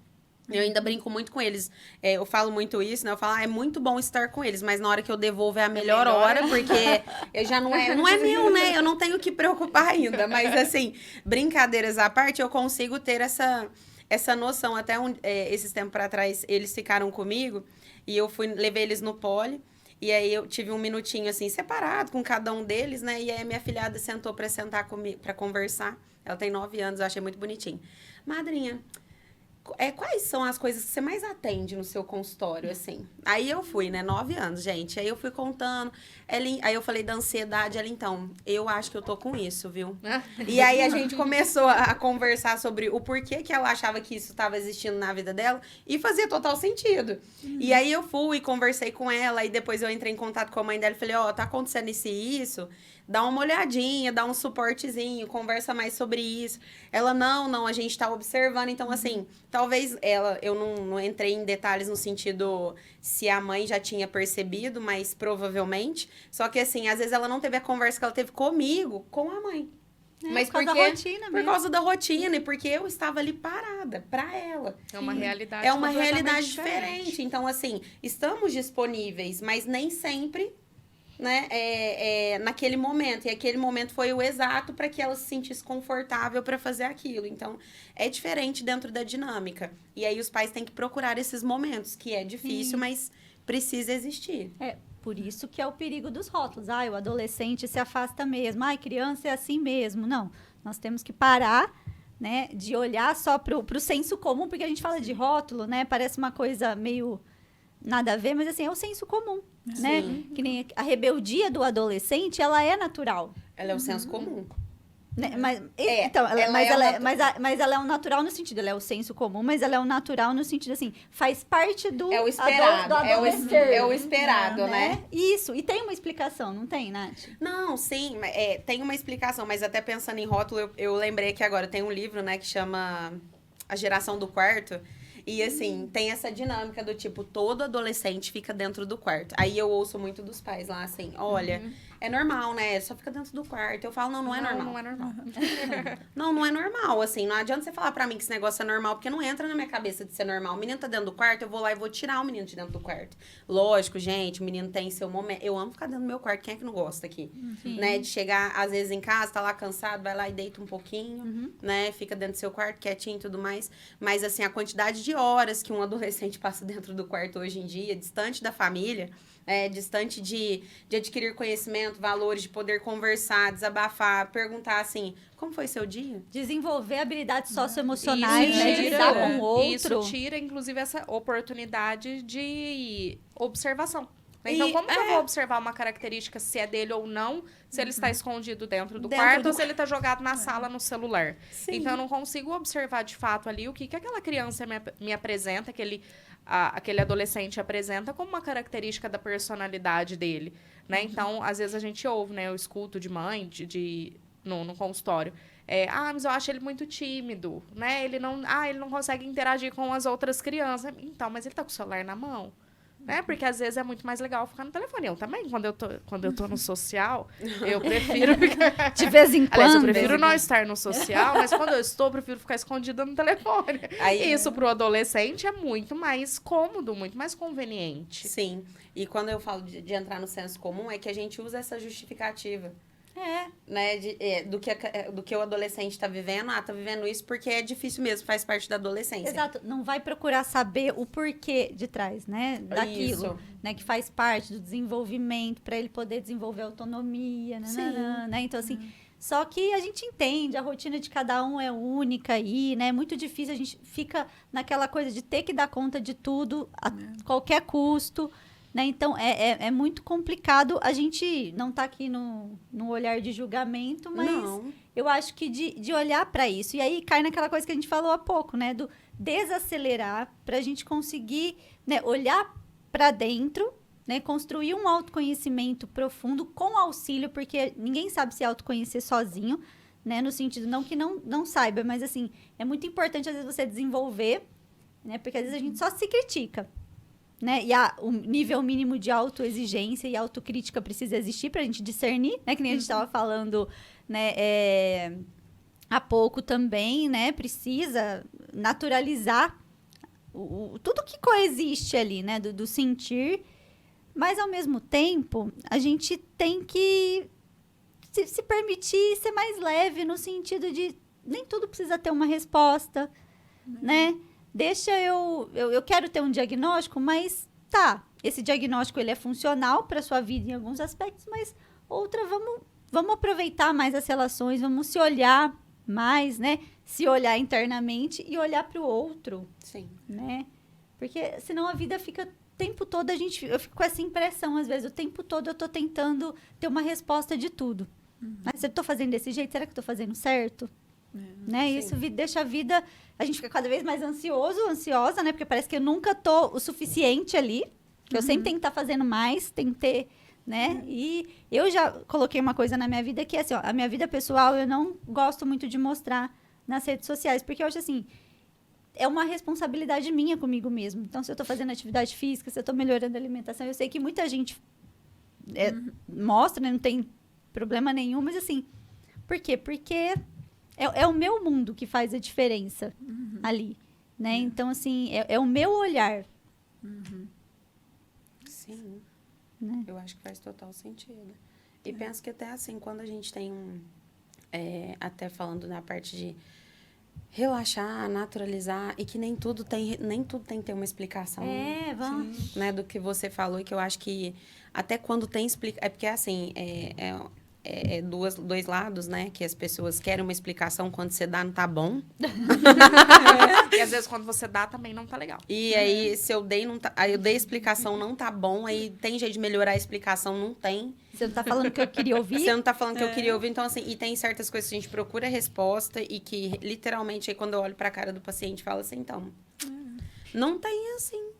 Eu ainda brinco muito com eles. Eu falo muito isso, né? Eu falo, é muito bom estar com eles, mas na hora que eu devolvo é a melhor hora, porque eu já não é meu, né? Eu não tenho que preocupar ainda. Mas, assim, brincadeiras à parte, eu consigo ter essa noção. Até esses tempos para trás, eles ficaram comigo e eu levei eles no poli. E aí eu tive um minutinho assim, separado com cada um deles, né? E aí a minha afilhada sentou para sentar comigo, para conversar. Ela tem 9 anos, eu achei muito bonitinho. Madrinha, quais são as coisas que você mais atende no seu consultório, assim? Aí eu fui, né? 9 anos, gente. Aí eu fui contando. Aí eu falei da ansiedade. Ela, então, eu acho que eu tô com isso, viu? E aí a gente começou a conversar sobre o porquê que ela achava que isso estava existindo na vida dela. E fazia total sentido. E aí eu fui e conversei com ela. E depois eu entrei em contato com a mãe dela e falei, tá acontecendo isso. Dá uma olhadinha, dá um suportezinho, conversa mais sobre isso. Ela, não, a gente tá observando. Então, assim, talvez eu não entrei em detalhes no sentido se a mãe já tinha percebido, mas provavelmente. Só que, assim, às vezes ela não teve a conversa que ela teve comigo, com a mãe. Mas por causa da rotina mesmo. Por causa da rotina e porque eu estava ali parada pra ela. É uma realidade É uma realidade diferente. Então, assim, estamos disponíveis, mas nem sempre... né, naquele momento. E aquele momento foi o exato para que ela se sentisse confortável para fazer aquilo. Então, é diferente dentro da dinâmica. E aí os pais têm que procurar esses momentos, que é difícil, mas precisa existir. Por isso que é o perigo dos rótulos. O adolescente se afasta mesmo. Criança é assim mesmo. Não, nós temos que parar, né, de olhar só pro senso comum, porque a gente fala de rótulo, né, parece uma coisa meio... nada a ver, mas assim, é o senso comum, né? Que nem a rebeldia do adolescente, ela é natural. Ela é o senso comum. Né? Mas ela é um natural no sentido, ela é o senso comum, mas ela é um natural no sentido assim, faz parte do... É o esperado, é o esperado, né? Isso, e tem uma explicação, não tem, Nath? Não, sim, tem uma explicação, mas até pensando em rótulo, eu lembrei que agora tem um livro, né, que chama A Geração do Quarto. E, assim, tem essa dinâmica do tipo, todo adolescente fica dentro do quarto. Aí eu ouço muito dos pais lá, assim, olha, é normal, né? Só fica dentro do quarto. Eu falo, não é normal. Não é normal. Não é normal, assim. Não adianta você falar pra mim que esse negócio é normal, porque não entra na minha cabeça de ser normal. O menino tá dentro do quarto, eu vou lá e vou tirar o menino de dentro do quarto. Lógico, gente, o menino tem seu momento. Eu amo ficar dentro do meu quarto. Quem é que não gosta aqui? Né? De chegar, às vezes, em casa, tá lá cansado, vai lá e deita um pouquinho, né? Fica dentro do seu quarto, quietinho e tudo mais. Mas, assim, a quantidade de horas que um adolescente passa dentro do quarto hoje em dia, distante da família, distante de adquirir conhecimento, valores, de poder conversar, desabafar, perguntar assim, como foi seu dia? Desenvolver habilidades socioemocionais, né? De lidar com o outro. Isso tira, inclusive, essa oportunidade de observação. Então, E- como que eu vou observar uma característica, se é dele ou não, se ele está escondido dentro do Dentro quarto do ou se ele está jogado na sala no celular? Sim. Então, eu não consigo observar de fato ali o que aquela criança me apresenta, aquele adolescente apresenta como uma característica da personalidade dele, né? Então, às vezes a gente ouve, né? Eu escuto de mãe, no consultório. Mas eu acho ele muito tímido, né? Ele não consegue interagir com as outras crianças. Então, mas ele tá com o celular na mão, né? Porque às vezes é muito mais legal ficar no telefone. Eu também, quando eu tô no social, eu prefiro ficar... De vez em Aliás, eu quando. prefiro não estar no social, mas quando eu estou, eu prefiro ficar escondida no telefone. Aí- Isso pro adolescente é muito mais cômodo, muito mais conveniente. Sim. E quando eu falo de entrar no senso comum, é que a gente usa essa justificativa. Né, do que o adolescente está vivendo. Tá vivendo isso porque é difícil mesmo, faz parte da adolescência. Exato, não vai procurar saber o porquê de trás, né, daquilo, Isso. né, que faz parte do desenvolvimento, para ele poder desenvolver autonomia, né, então assim, só que a gente entende, a rotina de cada um é única aí, né, é muito difícil, a gente fica naquela coisa de ter que dar conta de tudo a qualquer custo, né, então é muito complicado, a gente não tá aqui no olhar de julgamento, mas... Não. Eu acho que de olhar para isso. E aí cai naquela coisa que a gente falou há pouco, né? Do desacelerar para a gente conseguir, né, olhar para dentro, né? Construir um autoconhecimento profundo com auxílio, porque ninguém sabe se autoconhecer sozinho, né? No sentido, não que não saiba, mas assim, é muito importante às vezes você desenvolver, né? Porque às vezes a gente só se critica. Né? E o nível mínimo de autoexigência e autocrítica precisa existir para a gente discernir, né? Que nem a gente estava falando, né? Há pouco também, né? Precisa naturalizar tudo que coexiste ali, né? Do sentir. Mas, ao mesmo tempo, a gente tem que se permitir ser mais leve no sentido de nem tudo precisa ter uma resposta, né? Deixa eu quero ter um diagnóstico, mas tá, esse diagnóstico ele é funcional para sua vida em alguns aspectos, mas outra, vamos aproveitar mais as relações, vamos se olhar mais, né? Se olhar internamente e olhar para o outro, Sim. né? Porque senão a vida fica o tempo todo, eu fico com essa impressão, às vezes, o tempo todo eu tô tentando ter uma resposta de tudo. Mas se eu tô fazendo desse jeito, será que eu tô fazendo certo? Né? Isso deixa a vida... A gente fica cada vez mais ansiosa, né? Porque parece que eu nunca tô o suficiente ali. Que eu sempre tenho que estar fazendo mais, tem que ter, né? E eu já coloquei uma coisa na minha vida que é assim, ó, a minha vida pessoal eu não gosto muito de mostrar nas redes sociais, porque eu acho assim, é uma responsabilidade minha comigo mesmo. Então, se eu tô fazendo atividade física, se eu tô melhorando a alimentação, eu sei que muita gente mostra, né? Não tem problema nenhum, mas assim, por quê? Porque é o meu mundo que faz a diferença ali, né? Então, assim, é o meu olhar. Sim. Né? Eu acho que faz total sentido. E penso que até assim, quando a gente tem até falando na parte de relaxar, naturalizar, e que nem tudo tem que ter uma explicação. Vamos. Né, do que você falou, e que eu acho que até quando tem explicação... É porque, assim, dois lados, né? Que as pessoas querem uma explicação, quando você dá, não tá bom. E às vezes quando você dá, também não tá legal. E aí, se eu dei, não tá, aí eu dei a explicação, não tá bom. Aí tem jeito de melhorar a explicação, não tem. Você não tá falando que eu queria ouvir? Você não tá falando que eu queria ouvir. Então, assim, e tem certas coisas que a gente procura a resposta e que, literalmente, aí quando eu olho pra cara do paciente, falo assim, então, não tem assim.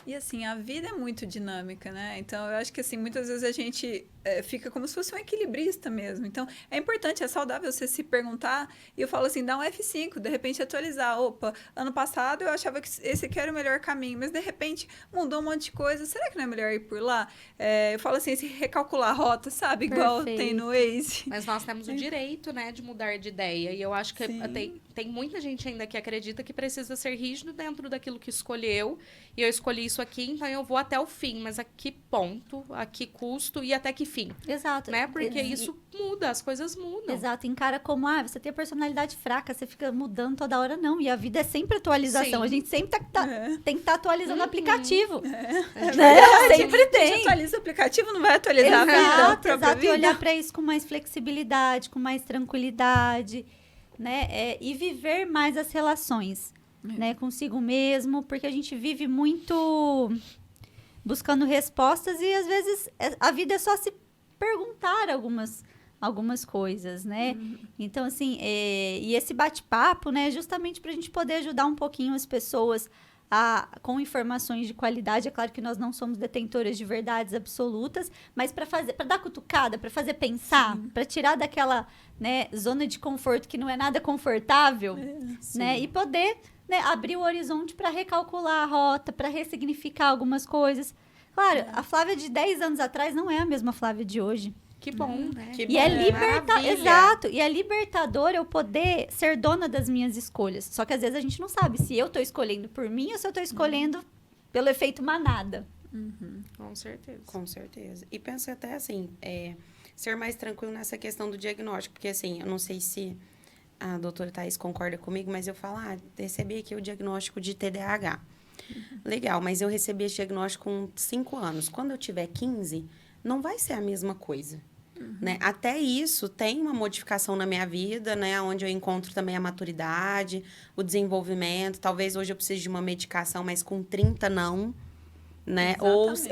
E assim, a vida é muito dinâmica, né? Então, eu acho que assim, muitas vezes a gente fica como se fosse um equilibrista mesmo. Então, é importante, é saudável você se perguntar, e eu falo assim, dá um F5, de repente atualizar. Opa, ano passado eu achava que esse aqui era o melhor caminho, mas de repente mudou um monte de coisa, será que não é melhor ir por lá? Eu falo assim, se recalcular a rota, sabe? Igual tem no Waze. Mas nós temos o direito, né, de mudar de ideia. E eu acho que tem muita gente ainda que acredita que precisa ser rígido dentro daquilo que escolheu. E eu escolhi isso aqui, então eu vou até o fim. Mas a que ponto, a que custo e até que fim? Exato. Né? Porque isso muda, as coisas mudam. Exato. Encara como, você tem a personalidade fraca, você fica mudando toda hora. Não, e a vida é sempre atualização. Sim. A gente sempre tem que estar atualizando o aplicativo. Sempre tem. A gente atualiza o aplicativo, não vai atualizar a vida. Exato. E olhar para isso com mais flexibilidade, com mais tranquilidade, né? E viver mais as relações, né? Consigo mesmo, porque a gente vive muito buscando respostas e às vezes a vida é só se perguntar algumas coisas, né? Então, assim, e esse bate-papo, né, justamente para a gente poder ajudar um pouquinho as pessoas com informações de qualidade. É claro que nós não somos detentoras de verdades absolutas, mas para dar cutucada, para fazer pensar, para tirar daquela, né, zona de conforto que não é nada confortável, né? E poder, né, abrir o horizonte para recalcular a rota, para ressignificar algumas coisas. Claro, a Flávia de 10 anos atrás não é a mesma Flávia de hoje. Que bom, né? Que E bom, é maravilha. exato, e é libertador eu poder ser dona das minhas escolhas. Só que às vezes a gente não sabe se eu tô escolhendo por mim ou se eu tô escolhendo pelo efeito manada. Com certeza. Com certeza. E penso até assim, ser mais tranquilo nessa questão do diagnóstico, porque assim, eu não sei se a doutora Thaís concorda comigo, mas eu falo, recebi aqui o diagnóstico de TDAH. Legal, mas eu recebi esse diagnóstico com 5 anos. Quando eu tiver 15, não vai ser a mesma coisa. Né? Até isso tem uma modificação na minha vida, né? Onde eu encontro também a maturidade, o desenvolvimento. Talvez hoje eu precise de uma medicação, mas com 30 não. Né?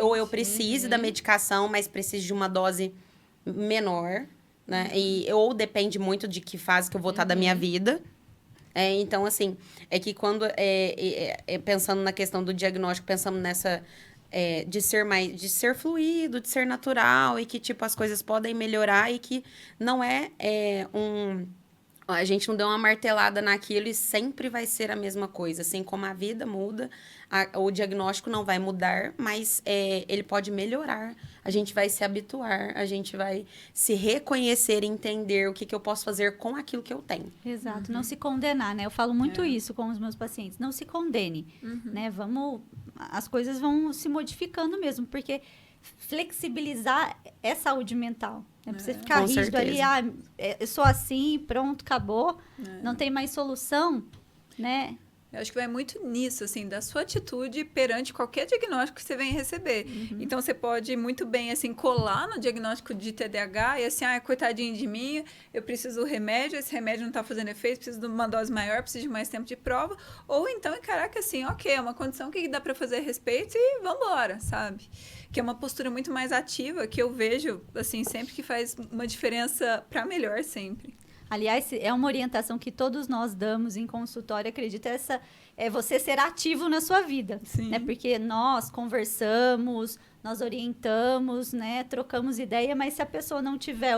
Ou eu precise da medicação, mas preciso de uma dose menor. Né? Ou depende muito de que fase que eu vou estar da minha vida. Então, assim, é que quando... pensando na questão do diagnóstico, pensando nessa... de ser fluido, de ser natural, e que, tipo, as coisas podem melhorar e que não a gente não deu uma martelada naquilo e sempre vai ser a mesma coisa. Assim como a vida muda, o diagnóstico não vai mudar, mas ele pode melhorar. A gente vai se habituar, a gente vai se reconhecer e entender o que eu posso fazer com aquilo que eu tenho. Exato, não se condenar, né? Eu falo muito isso com os meus pacientes. Não se condene, né? As coisas vão se modificando mesmo, porque flexibilizar é saúde mental. Né? Pra você ficar Com rígido certeza. ali, eu sou assim, pronto, acabou, não tem mais solução, né? Eu acho que vai muito nisso, assim, da sua atitude perante qualquer diagnóstico que você venha receber. Então, você pode muito bem, assim, colar no diagnóstico de TDAH e, assim, coitadinho de mim, eu preciso do remédio, esse remédio não está fazendo efeito, preciso de uma dose maior, preciso de mais tempo de prova. Ou então, encarar que, assim, ok, é uma condição que dá para fazer a respeito e vambora, sabe? Que é uma postura muito mais ativa, que eu vejo, assim, sempre que faz uma diferença para melhor, sempre. Aliás, é uma orientação que todos nós damos em consultório, acredito, é você ser ativo na sua vida. Sim. Né? Porque nós conversamos, nós orientamos, né? Trocamos ideia, mas se a pessoa não tiver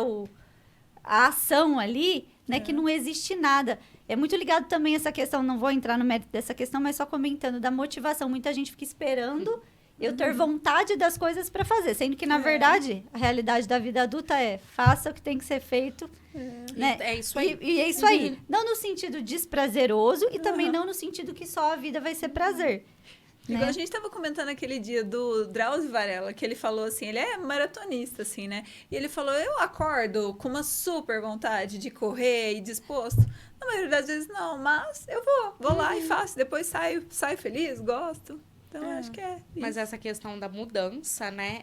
a ação ali, né? Que não existe nada. É muito ligado também essa questão, não vou entrar no mérito dessa questão, mas só comentando da motivação. Muita gente fica esperando eu ter vontade das coisas para fazer, sendo que, na verdade, a realidade da vida adulta faça o que tem que ser feito. Né? É isso aí. E é isso aí. Não no sentido desprazeroso e também não no sentido que só a vida vai ser prazer. Igual a gente estava comentando aquele dia do Drauzio Varela, que ele falou assim, ele é maratonista, assim, né? E ele falou, eu acordo com uma super vontade de correr e disposto. Na maioria das vezes não, mas eu vou lá e faço. Depois saio feliz, gosto. Então, acho que é isso. Mas essa questão da mudança, né,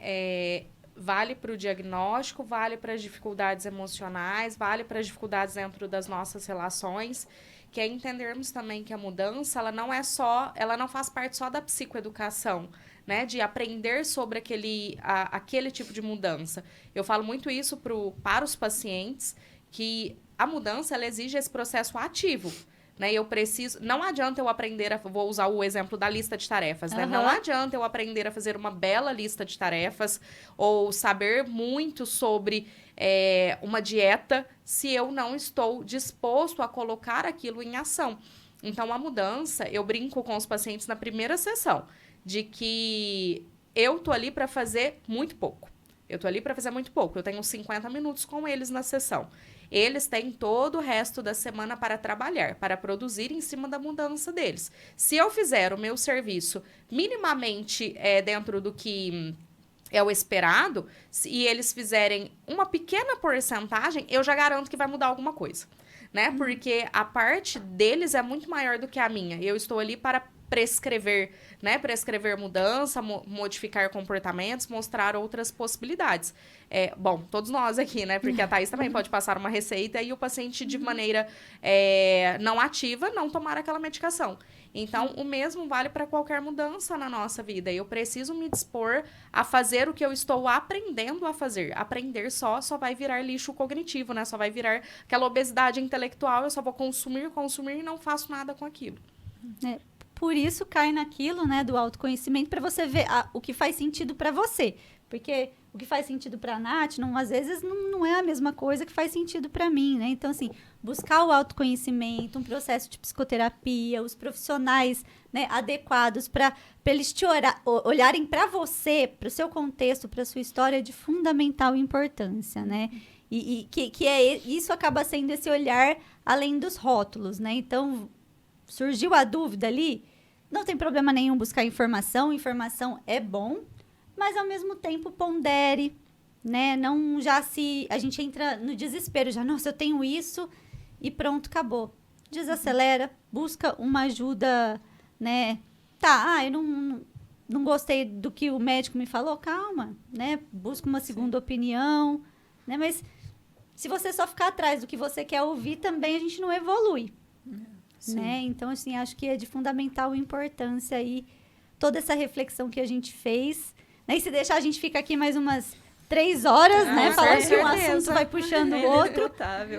vale para o diagnóstico, vale para as dificuldades emocionais, vale para as dificuldades dentro das nossas relações, que é entendermos também que a mudança, ela não faz parte só da psicoeducação, né, de aprender sobre aquele tipo de mudança. Eu falo muito isso para os pacientes, que a mudança, ela exige esse processo ativo. Né, não adianta eu aprender vou usar o exemplo da lista de tarefas, né? Não adianta eu aprender a fazer uma bela lista de tarefas ou saber muito sobre uma dieta se eu não estou disposto a colocar aquilo em ação. Então, a mudança, eu brinco com os pacientes na primeira sessão, de que eu tô ali para fazer muito pouco. Eu tenho 50 minutos com eles na sessão. Eles têm todo o resto da semana para trabalhar, para produzir em cima da mudança deles. Se eu fizer o meu serviço minimamente dentro do que é o esperado, e eles fizerem uma pequena porcentagem, eu já garanto que vai mudar alguma coisa. Né? Porque a parte deles é muito maior do que a minha. Eu estou ali para prescrever, né? Prescrever mudança, modificar comportamentos, mostrar outras possibilidades. Bom, todos nós aqui, né? Porque a Thaís também pode passar uma receita e o paciente, de maneira não ativa, não tomar aquela medicação. Então, o mesmo vale para qualquer mudança na nossa vida. Eu preciso me dispor a fazer o que eu estou aprendendo a fazer. Aprender só vai virar lixo cognitivo, né? Só vai virar aquela obesidade intelectual. Eu só vou consumir e não faço nada com aquilo. Por isso cai naquilo, né, do autoconhecimento, para você ver o que faz sentido para você. Porque o que faz sentido para a Nath, às vezes, não é a mesma coisa que faz sentido para mim, né? Então, assim, buscar o autoconhecimento, um processo de psicoterapia, os profissionais, né, adequados para eles te olharem para você, para o seu contexto, para a sua história, é de fundamental importância, né? E isso acaba sendo esse olhar além dos rótulos, né? Então, surgiu a dúvida ali, não tem problema nenhum buscar informação é bom, mas ao mesmo tempo pondere, né? Não a gente entra no desespero, nossa, eu tenho isso e pronto, acabou. Desacelera, busca uma ajuda, né? Eu não gostei do que o médico me falou, calma, né? Busca uma segunda opinião, né? Mas se você só ficar atrás do que você quer ouvir, também a gente não evolui. Né? Então, assim, acho que é de fundamental importância aí toda essa reflexão que a gente fez. Né? E se deixar, a gente fica aqui mais umas 3 horas, né? Falando que um assunto vai puxando o outro.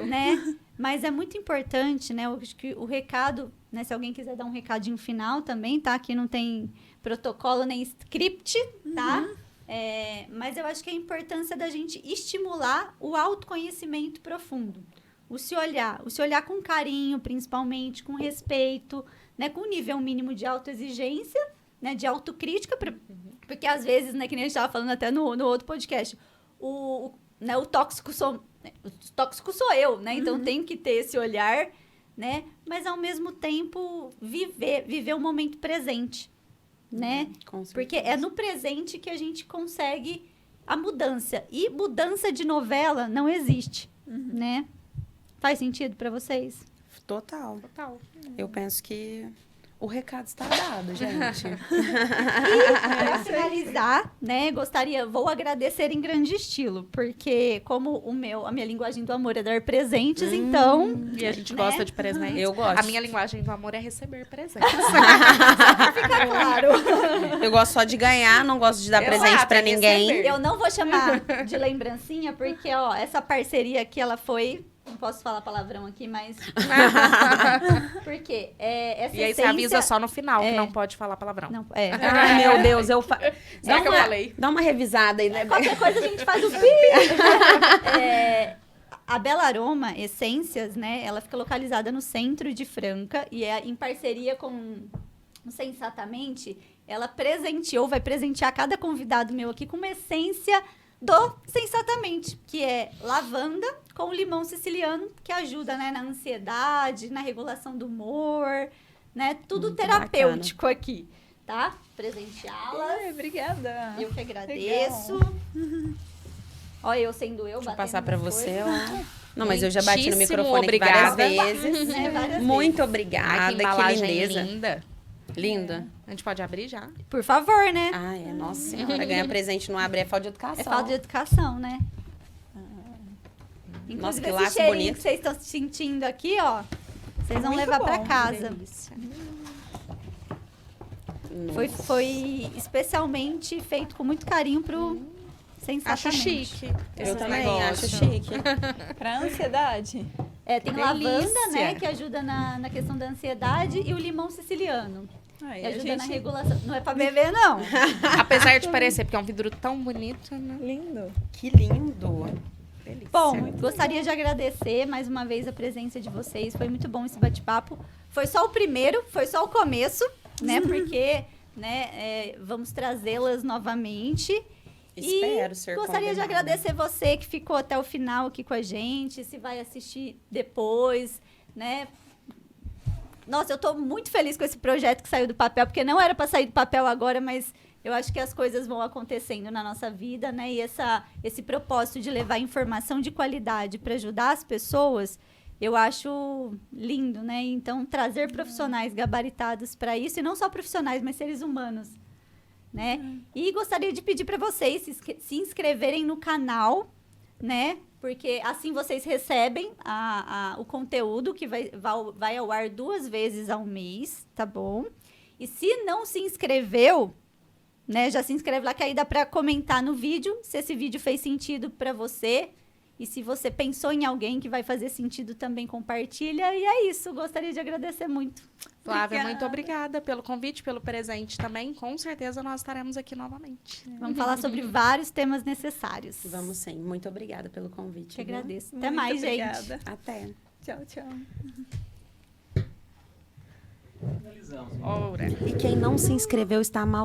Né? Mas é muito importante, né? Eu acho que o recado, né? Se alguém quiser dar um recadinho final também, tá? Aqui não tem protocolo nem script, tá? Mas eu acho que a importância da gente estimular o autoconhecimento profundo. O se olhar com carinho, principalmente, com respeito, né, com um nível mínimo de autoexigência, né, de autocrítica, porque às vezes, né, que nem a gente estava falando até no outro podcast, o tóxico sou eu, né, então tenho que ter esse olhar, né, mas ao mesmo tempo viver o momento presente, né, porque é no presente que a gente consegue a mudança, e mudança de novela não existe, né. Faz sentido para vocês? Total. Eu penso que o recado está dado, gente. E para finalizar, né, vou agradecer em grande estilo, porque como a minha linguagem do amor é dar presentes, então... E a gente gosta de presentes. Eu gosto. A minha linguagem do amor é receber presentes. Fica claro. Eu gosto só de ganhar, não gosto de dar presente para ninguém. Eu não vou chamar de lembrancinha, porque, essa parceria aqui, ela foi... Não posso falar palavrão aqui, mas... Porque essa e aí essência... você avisa só no final, que não pode falar palavrão. Não, Ai, meu Deus, Será que eu falei? Dá uma revisada aí, né? Qualquer coisa a gente faz o pi. A Bela Aroma Essências, né? Ela fica localizada no centro de Franca e em parceria com o Sensatamente, ela vai presentear cada convidado meu aqui com uma essência do Sensatamente, que é lavanda com limão siciliano, que ajuda, né, na ansiedade, na regulação do humor, né? Tudo muito terapêutico bacana. Aqui, tá? Presenteá-las. Obrigada. Eu que agradeço. Olha, eu sendo eu, vou passar para você, ó. Não, mas muitíssimo eu já bati no microfone obrigada. várias vezes. Né, várias muito vezes. obrigada, Ai, que lindeza. Linda. Linda. A gente pode abrir já? Por favor, né? Nossa senhora, ganhar presente não abre é falta de educação. É falta de educação, né? Nossa, Inclusive, que esse laço cheirinho bonito. que vocês estão sentindo aqui, ó, vocês vão Muito levar bom, pra que casa. Delícia. Foi especialmente feito com muito carinho pro Sensatamente. Acho chique. Eu também negócio. acho chique. Pra ansiedade. Tem Delícia. lavanda, né, que ajuda na questão da ansiedade, e o limão siciliano, Aí que a ajuda na gente... regulação. Não é pra beber, não. Apesar de parecer, porque é um vidro tão bonito, né? Lindo. Que lindo. Delícia. Bom, gostaria de agradecer mais uma vez a presença de vocês. Foi muito bom esse bate-papo. Foi só o primeiro, foi só o começo, né? Porque, né, vamos trazê-las novamente. Espero ser gostaria de convidada. agradecer você que ficou até o final aqui com a gente, se vai assistir depois, né? Nossa, eu tô muito feliz com esse projeto que saiu do papel, porque não era para sair do papel agora, mas eu acho que as coisas vão acontecendo na nossa vida, né? E esse propósito de levar informação de qualidade para ajudar as pessoas, Eu acho lindo, né? Então, trazer profissionais gabaritados para isso, e não só profissionais, mas seres humanos, né? E gostaria de pedir para vocês se inscreverem no canal, né? Porque assim vocês recebem o conteúdo que vai ao ar 2 vezes ao mês, tá bom? E se não se inscreveu, né? Já se inscreve lá, que aí dá para comentar no vídeo se esse vídeo fez sentido para você. E se você pensou em alguém que vai fazer sentido, também compartilha. E é isso, gostaria de agradecer muito. Flávia, Obrigada. muito obrigada pelo convite, pelo presente também. Com certeza nós estaremos aqui novamente. Vamos falar sobre vários temas necessários. Vamos sim. Muito obrigada pelo convite. Que viu? agradeço. Até Muito mais, obrigada. gente. Até. Tchau, tchau. Finalizamos. Ora. E quem não se inscreveu está mal